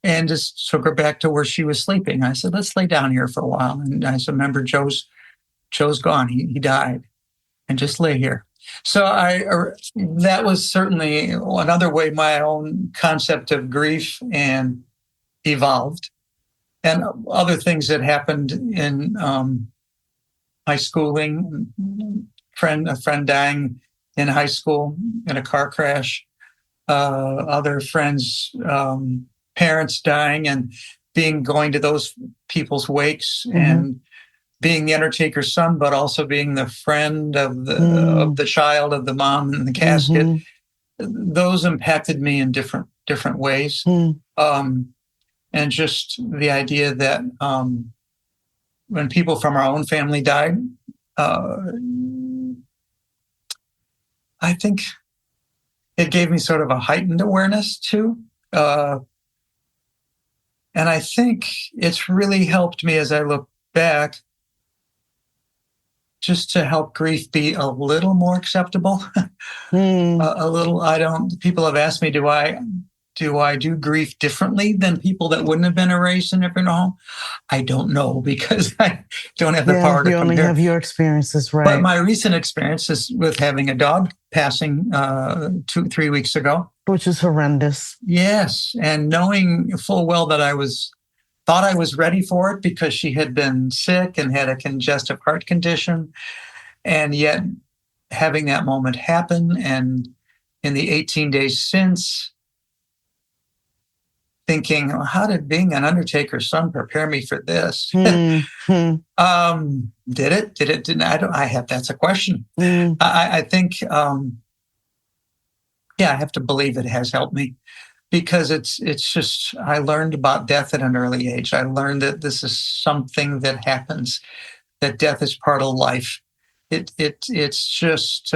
and just took her back to where she was sleeping. I said, let's lay down here for a while. And I said, remember, Joe's gone. He died. And just lay here. So that was certainly another way my own concept of grief and evolved. And other things that happened in my schooling, a friend dying in high school in a car crash, other friends, parents dying, and going to those people's wakes, and being the undertaker's son, but also being the friend of the child of the mom in the casket. Those impacted me in different ways. And just the idea that when people from our own family died, I think it gave me sort of a heightened awareness too. And I think it's really helped me as I look back just to help grief be a little more acceptable. A little, people have asked me, do I do grief differently than people that wouldn't have been raised in a funeral home? I don't know, because I don't have the power to you only compare. have your experiences, right? But my recent experiences with having a dog passing 3 weeks ago, which is horrendous. Yes, and knowing full well that thought I was ready for it because she had been sick and had a congestive heart condition, and yet having that moment happen, and in the 18 days since, thinking, how did being an undertaker's son prepare me for this? Did it? Didn't I have, that's a question. I think, I have to believe it has helped me, because it's just, I learned about death at an early age. I learned that this is something that happens, that death is part of life. It's just,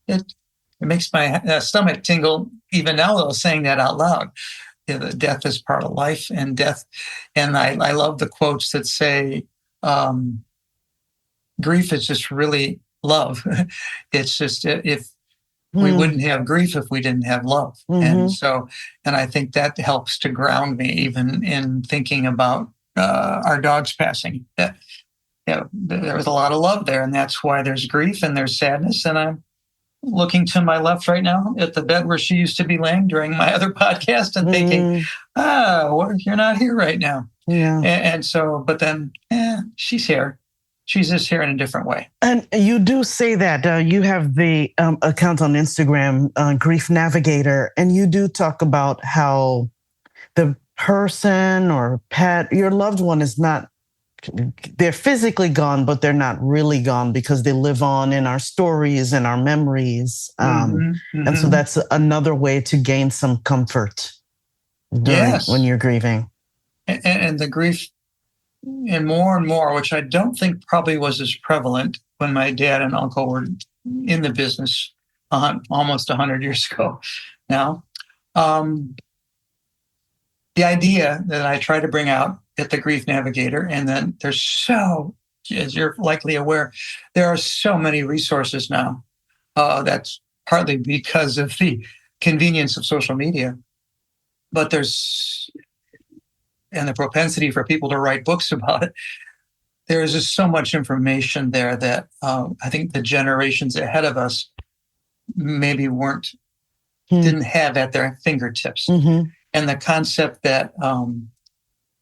it makes my stomach tingle even now, though, saying that out loud. Death is part of life, and death. And I love the quotes that say, grief is just really love. It's just, if we wouldn't have grief if we didn't have love. And I think that helps to ground me even in thinking about our dog's passing. There was a lot of love there, and that's why there's grief and there's sadness. And I'm looking to my left right now at the bed where she used to be laying during my other podcast and thinking, you're not here right now. Yeah. And so, but then she's here. She's just here in a different way. And you do say that you have the account on Instagram, Grief Navigator, and you do talk about how the person or pet, your loved one, is not, they're physically gone, but they're not really gone because they live on in our stories and our memories. And so that's another way to gain some comfort when you're grieving. And the grief, and more, which I don't think probably was as prevalent when my dad and uncle were in the business almost 100 years ago now. The idea that I try to bring out at the Grief Navigator, and then as you're likely aware, there are so many resources now. That's partly because of the convenience of social media, but and the propensity for people to write books about it. There is just so much information there that I think the generations ahead of us maybe didn't have at their fingertips. And the concept that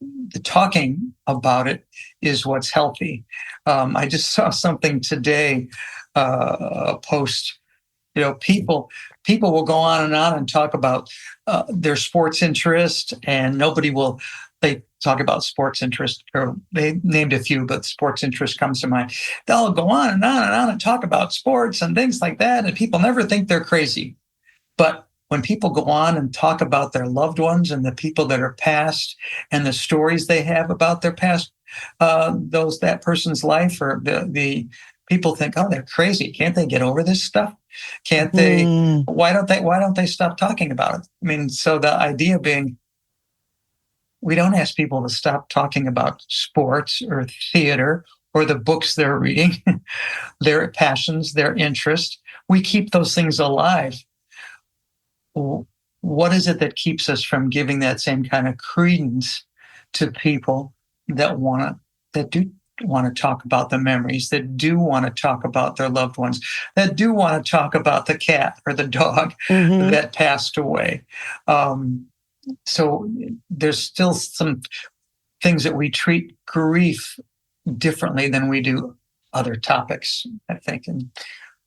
the talking about it is what's healthy. I just saw something today, a post. People will go on and talk about their sports interest, and they talk about sports interest, or they named a few, but sports interest comes to mind. They'll go on and talk about sports and things like that, and people never think they're crazy. But when people go on and talk about their loved ones and the people that are past and the stories they have about their past, that person's life, or the people think, oh, they're crazy. Can't they get over this stuff? Can't they? Why don't they stop talking about it? I mean, so the idea being, we don't ask people to stop talking about sports or theater or the books they're reading, their passions, their interests. We keep those things alive. What is it that keeps us from giving that same kind of credence to people that do want to talk about the memories, that do want to talk about their loved ones, that do want to talk about the cat or the dog that passed away? So there's still some things that we treat grief differently than we do other topics, I think. And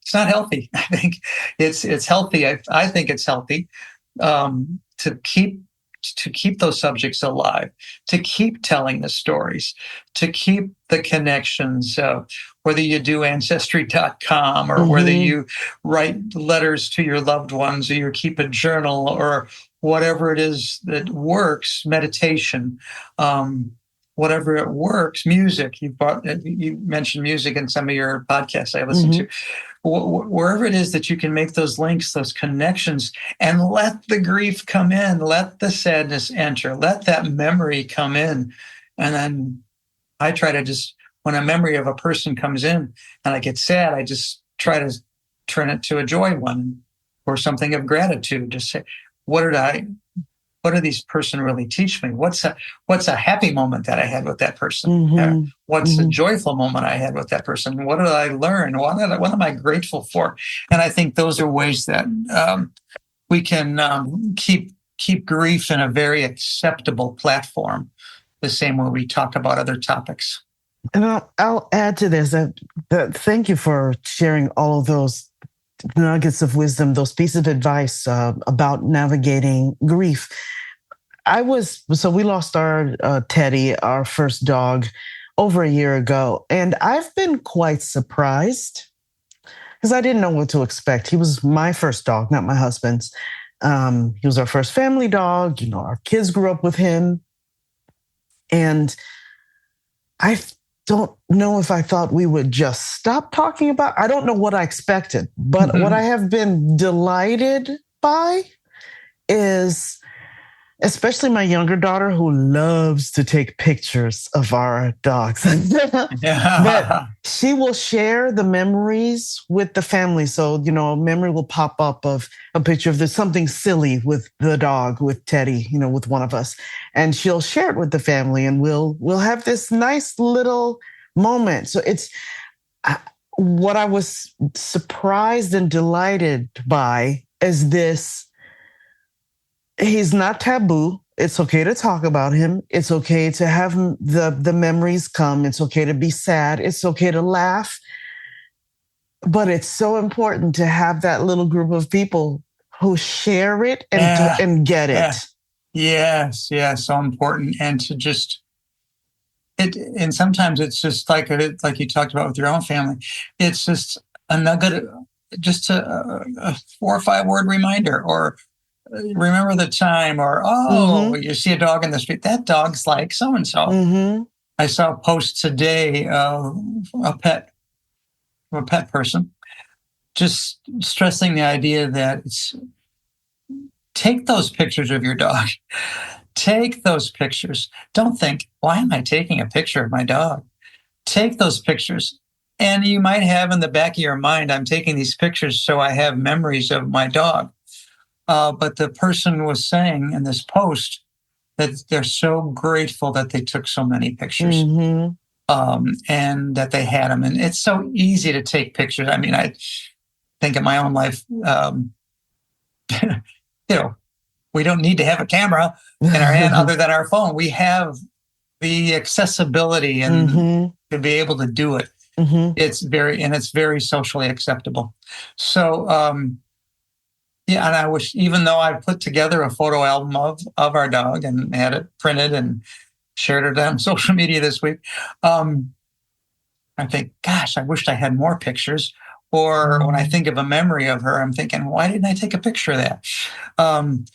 it's not healthy. I think it's healthy. I think it's healthy to keep those subjects alive, to keep telling the stories, to keep the connections, whether you do Ancestry.com or whether you write letters to your loved ones, or you keep a journal, or whatever it is that works, meditation, whatever it works. Music, you mentioned music in some of your podcasts I listen to. Wherever it is that you can make those links, those connections, and let the grief come in, let the sadness enter, let that memory come in. And then I try to just, when a memory of a person comes in and I get sad, I just try to turn it to a joy one or something of gratitude. Just say, what did these person really teach me? What's a happy moment that I had with that person? What's a joyful moment I had with that person? What did I learn? What am I grateful for? And I think those are ways that we can keep grief in a very acceptable platform, the same way we talk about other topics. And I'll add to this that thank you for sharing all of those nuggets of wisdom, those pieces of advice about navigating grief. We lost our Teddy, our first dog, over a year ago. And I've been quite surprised because I didn't know what to expect. He was my first dog, not my husband's. He was our first family dog. Our kids grew up with him. And I don't know if I thought we would just stop talking about. I don't know what I expected, but what I have been delighted by is, especially my younger daughter, who loves to take pictures of our dogs. That she will share the memories with the family. So, a memory will pop up of a picture of something silly with the dog, with Teddy, with one of us. And she'll share it with the family, and we'll have this nice little moment. So it's what I was surprised and delighted by is this. He's not taboo. It's okay to talk about him. It's okay to have the memories come. It's okay to be sad. It's okay to laugh. But it's so important to have that little group of people who share it and get it. Yes, so important. And to just and sometimes it's just like you talked about with your own family. It's just a nugget, just a 4 or 5 word reminder, or remember the time, or you see a dog in the street, that dog's like so and so. I saw a post today of a pet person just stressing the idea that take those pictures of your dog. Take those pictures. Don't think, why am I taking a picture of my dog? Take those pictures. And you might have in the back of your mind, I'm taking these pictures so I have memories of my dog. But the person was saying in this post that they're so grateful that they took so many pictures, and that they had them. And it's so easy to take pictures. I mean, I think in my own life, we don't need to have a camera in our hand other than our phone. We have the accessibility and to be able to do it. It's very socially acceptable. So, and I wish, even though I put together a photo album of our dog and had it printed and shared it on social media this week, I think, gosh, I wished I had more pictures. Or when I think of a memory of her, I'm thinking, why didn't I take a picture of that? And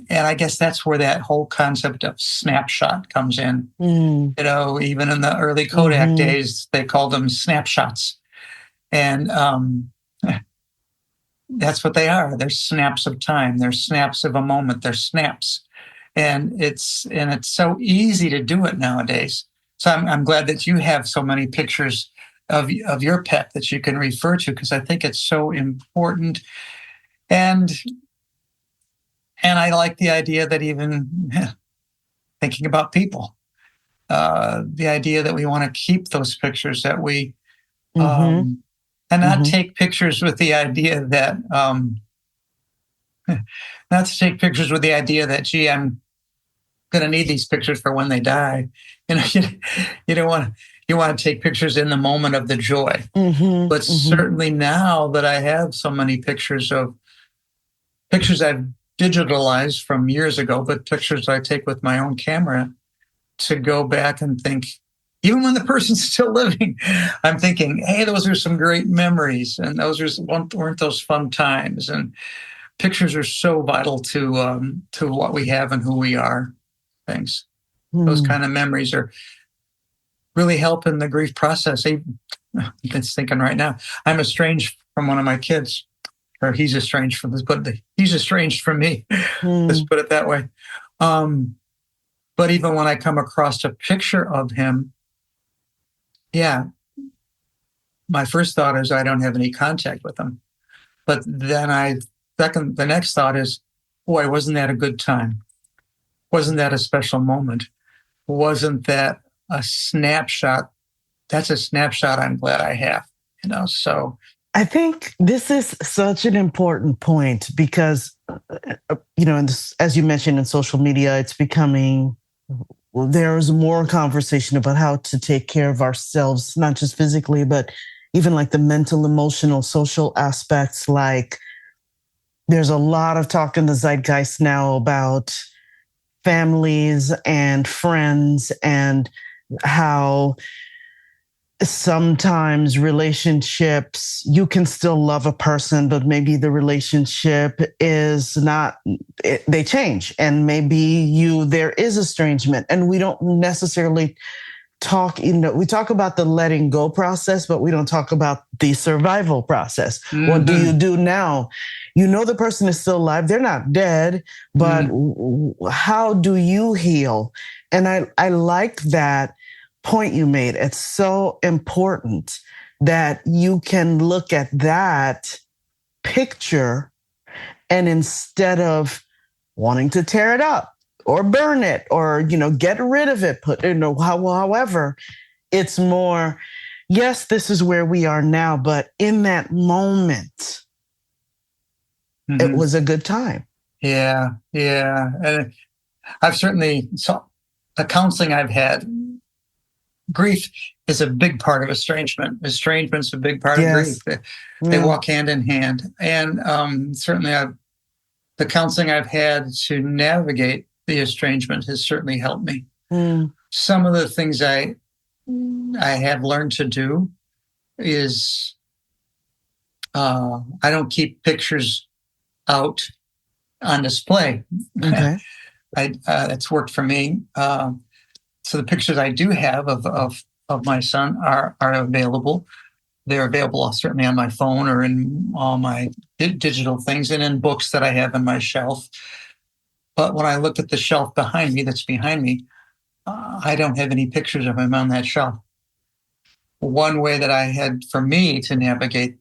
I guess that's where that whole concept of snapshot comes in. Even in the early Kodak days, they called them snapshots. And that's what they are. They're snaps of time. They're snaps of a moment. They're snaps. And it's so easy to do it nowadays. So I'm glad that you have so many pictures of your pet that you can refer to, because I think it's so important. And I like the idea that even thinking about people, the idea that we want to keep those pictures, that we and not take pictures with the idea that gee, I'm going to need these pictures for when they die. You don't want you want to take pictures in the moment of the joy. But certainly now that I have so many pictures I've digitalized from years ago, but pictures I take with my own camera, to go back and think, even when the person's still living, I'm thinking, hey, those are some great memories, and weren't those fun times. And pictures are so vital to what we have and who we are. Thanks. Those kind of memories are really help in the grief process. I'm thinking right now, I'm estranged from one of my kids, or he's estranged from this, but he's estranged from me. Let's put it that way. But even when I come across a picture of him, yeah, my first thought is I don't have any contact with him. But then the next thought is, boy, wasn't that a good time? Wasn't that a special moment? Wasn't that a snapshot? That's a snapshot I'm glad I have, so. I think this is such an important point because, as you mentioned in social media, it's becoming, there's more conversation about how to take care of ourselves, not just physically, but even like the mental, emotional, social aspects. Like there's a lot of talk in the zeitgeist now about families and friends and how sometimes relationships, you can still love a person, but maybe the relationship is not, they change. And maybe there is estrangement. And we don't necessarily talk, we talk about the letting go process, but we don't talk about the survival process. What do you do now? The person is still alive. They're not dead, but how do you heal? And I like that point you made. It's so important that you can look at that picture and instead of wanting to tear it up or burn it or, get rid of it, however, it's more, yes, this is where we are now, but in that moment, it was a good time. Yeah. And I've certainly, the counseling I've had, grief is a big part of estrangement. Estrangement's a big part of grief. They walk hand in hand. And certainly the counseling I've had to navigate the estrangement has certainly helped me. Some of the things I have learned to do is I don't keep pictures out on display. Okay. It's worked for me. So the pictures I do have of my son are available. They're available certainly on my phone or in all my digital things and in books that I have on my shelf. But when I look at the shelf behind me, I don't have any pictures of him on that shelf. One way that I had for me to navigate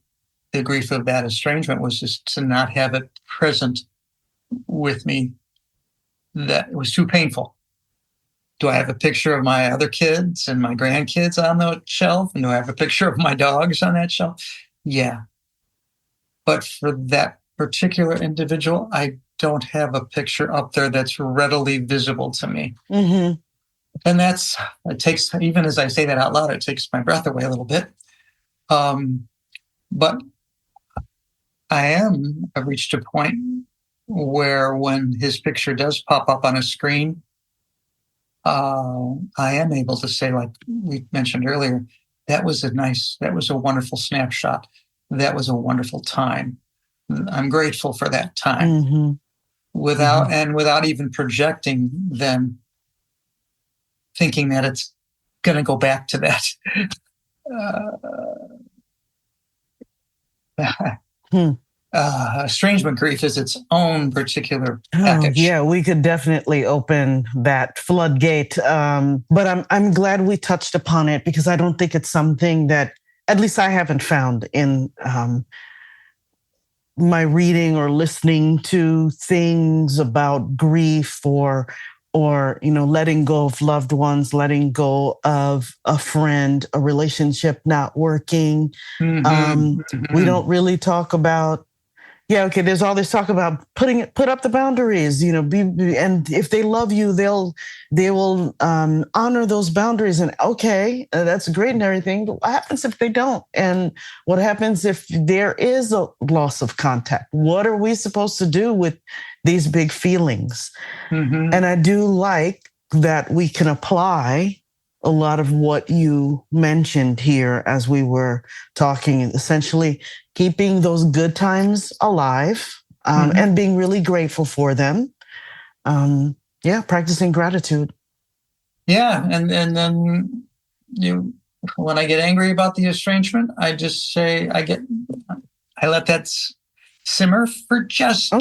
the grief of that estrangement was just to not have it present with me. That was too painful. Do I have a picture of my other kids and my grandkids on the shelf? And do I have a picture of my dogs on that shelf? Yeah. But for that particular individual, I don't have a picture up there that's readily visible to me. And it takes, even as I say that out loud, it takes my breath away a little bit. But I've reached a point where when his picture does pop up on a screen, I am able to say, like we mentioned earlier, that was a wonderful snapshot. That was a wonderful time. I'm grateful for that time without even projecting them thinking that it's going to go back to that. Estrangement grief is its own particular package. Yeah, we could definitely open that floodgate. But I'm glad we touched upon it because I don't think it's something that, at least I haven't found in my reading or listening to things about grief or letting go of loved ones, letting go of a friend, a relationship not working. We don't really talk about, there's all this talk about put up the boundaries, and if they love you, they will honor those boundaries. And that's great and everything. But what happens if they don't? And what happens if there is a loss of contact? What are we supposed to do with these big feelings? And I do like that we can apply a lot of what you mentioned here as we were talking, essentially keeping those good times alive and being really grateful for them. Practicing gratitude. Yeah, and then when I get angry about the estrangement, I just say I let that simmer for just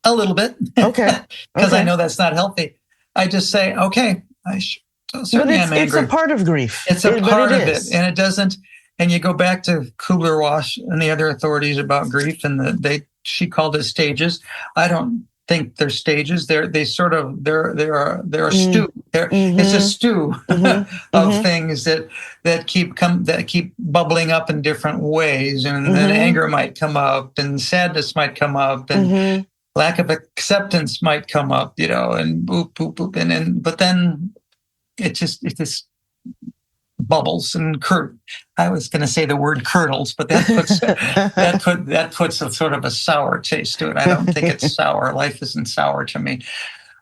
a little bit. Because I know that's not healthy. I just say, okay, certainly I'm angry. It's a part of grief. It's a part of it, and it doesn't. And you go back to Kubler-Ross and the other authorities about grief, and she called it stages. I don't think they're stages. They're a stew. It's a stew of things that keep bubbling up in different ways, and then anger might come up, and sadness might come up, and lack of acceptance might come up, and boop boop boop, and then but then it just bubbles and I was going to say the word curdles, but that puts a sort of a sour taste to it. I don't think it's sour. Life isn't sour to me.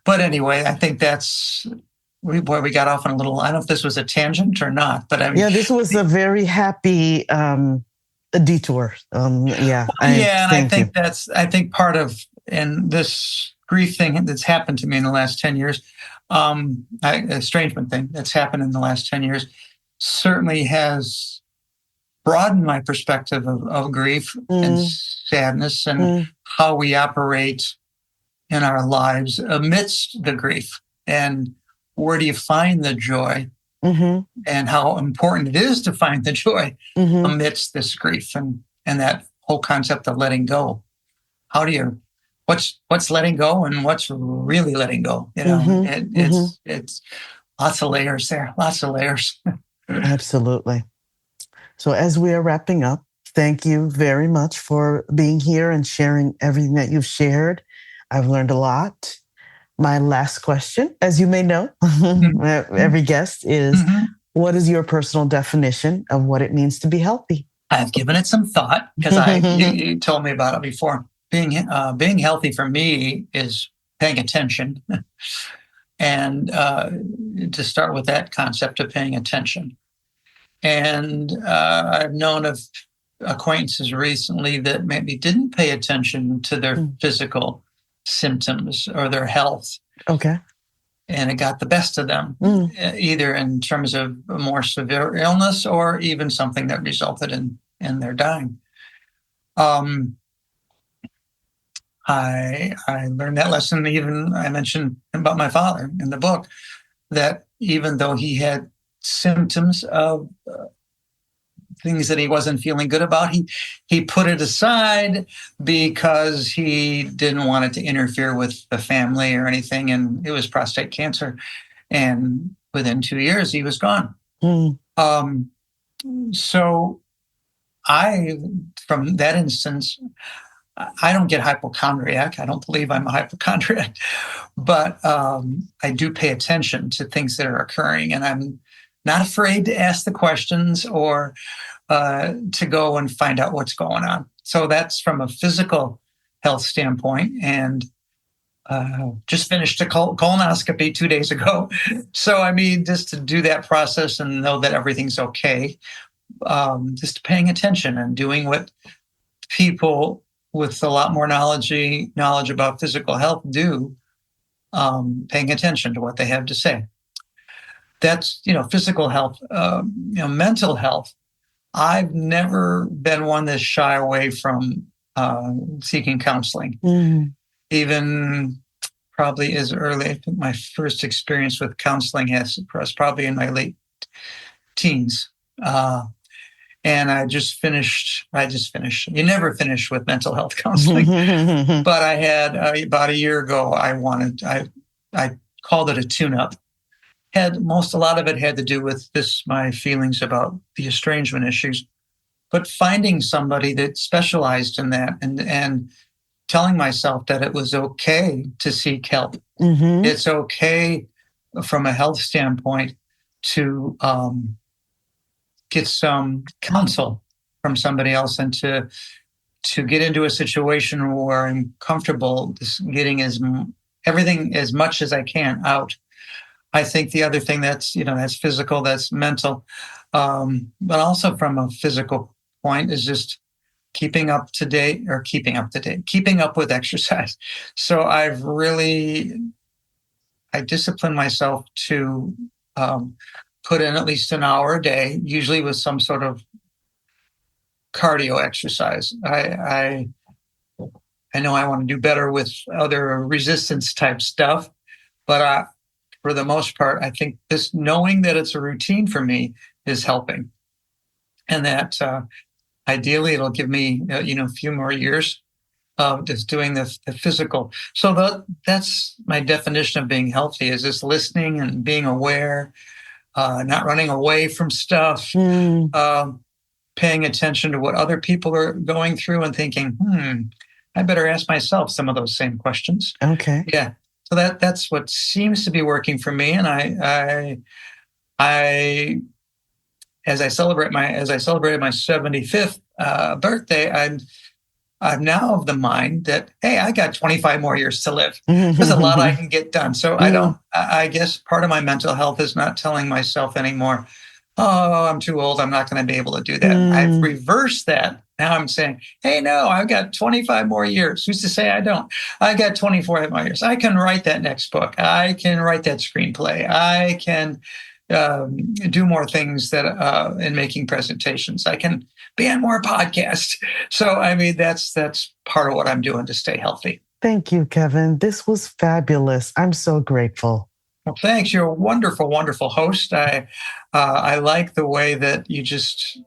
But anyway, I think that's we got off on a little. I don't know if this was a tangent or not, but I mean, this was a very happy detour. I think part of this grief thing that's happened to me in the last 10 years, estrangement thing that's happened in the last 10 years. Certainly has broadened my perspective of grief and sadness and how we operate in our lives amidst the grief, and where do you find the joy, and how important it is to find the joy amidst this grief, and that whole concept of letting go. How do you what's letting go and what's really letting go? It's lots of layers there, lots of layers. Absolutely. So as we are wrapping up, thank you very much for being here and sharing everything that you've shared. I've learned a lot. My last question, as you may know, every guest is, what is your personal definition of what it means to be healthy? I've given it some thought because you told me about it before. Being healthy for me is paying attention. And to start with that concept of paying attention. And I've known of acquaintances recently that maybe didn't pay attention to their physical symptoms or their health. Okay. And it got the best of them, either in terms of a more severe illness or even something that resulted in their dying. I learned that lesson. Even I mentioned about my father in the book, that even though he had symptoms of things that he wasn't feeling good about, he put it aside because he didn't want it to interfere with the family or anything. And it was prostate cancer. And within 2 years, he was gone. So from that instance, I don't get hypochondriac. I don't believe I'm a hypochondriac, but I do pay attention to things that are occurring, and I'm not afraid to ask the questions or to go and find out what's going on. So that's from a physical health standpoint, and just finished a colonoscopy 2 days ago. So, I mean, just to do that process and know that everything's okay, just paying attention and doing what people with a lot more knowledge about physical health do, paying attention to what they have to say. That's, physical health. Mental health. I've never been one to shy away from seeking counseling. Even probably as early, I think my first experience with counseling was probably in my late teens. And I just finished. You never finish with mental health counseling. But I had about a year ago, I called it a tune-up. A lot of it had to do with my feelings about the estrangement issues, but finding somebody that specialized in that and telling myself that it was okay to seek help. It's okay from a health standpoint to get some counsel from somebody else, and to get into a situation where I'm comfortable getting everything as much as I can out. I think the other thing that's physical, that's mental, but also from a physical point is just keeping up with exercise. So I discipline myself to put in at least an hour a day, usually with some sort of cardio exercise. I know I want to do better with other resistance type stuff, but for the most part, I think this knowing that it's a routine for me is helping, and that ideally it'll give me a few more years of just doing the physical. So that's my definition of being healthy: is just listening and being aware, not running away from stuff, paying attention to what other people are going through, and thinking, I better ask myself some of those same questions. Okay. Yeah. So that's what seems to be working for me, and I as I celebrated my 75th birthday, I'm now of the mind that, hey, I got 25 more years to live. There's a lot I can get done. So I guess part of my mental health is not telling myself anymore, oh, I'm too old, I'm not going to be able to do that. I've reversed that. Now I'm saying, hey, no, I've got 25 more years. Who's to say I don't? I got 24 more years. I can write that next book. I can write that screenplay. I can do more things that in making presentations. I can be on more podcasts. So, I mean, that's part of what I'm doing to stay healthy. Thank you, Kevin. This was fabulous. I'm so grateful. Well, thanks. You're a wonderful, wonderful host. I like the way that it's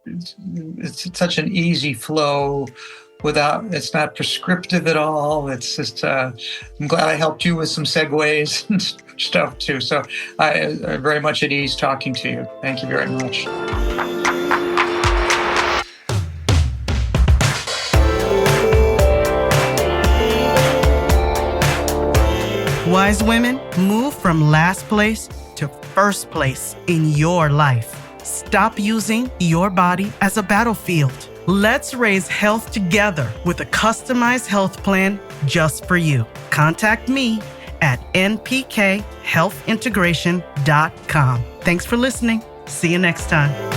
such an easy flow it's not prescriptive at all. It's just, I'm glad I helped you with some segues and stuff too. So I'm very much at ease talking to you. Thank you very much. Wise women, move from last place to first place in your life. Stop using your body as a battlefield. Let's raise health together with a customized health plan just for you. Contact me at npkhealthintegration.com. Thanks for listening. See you next time.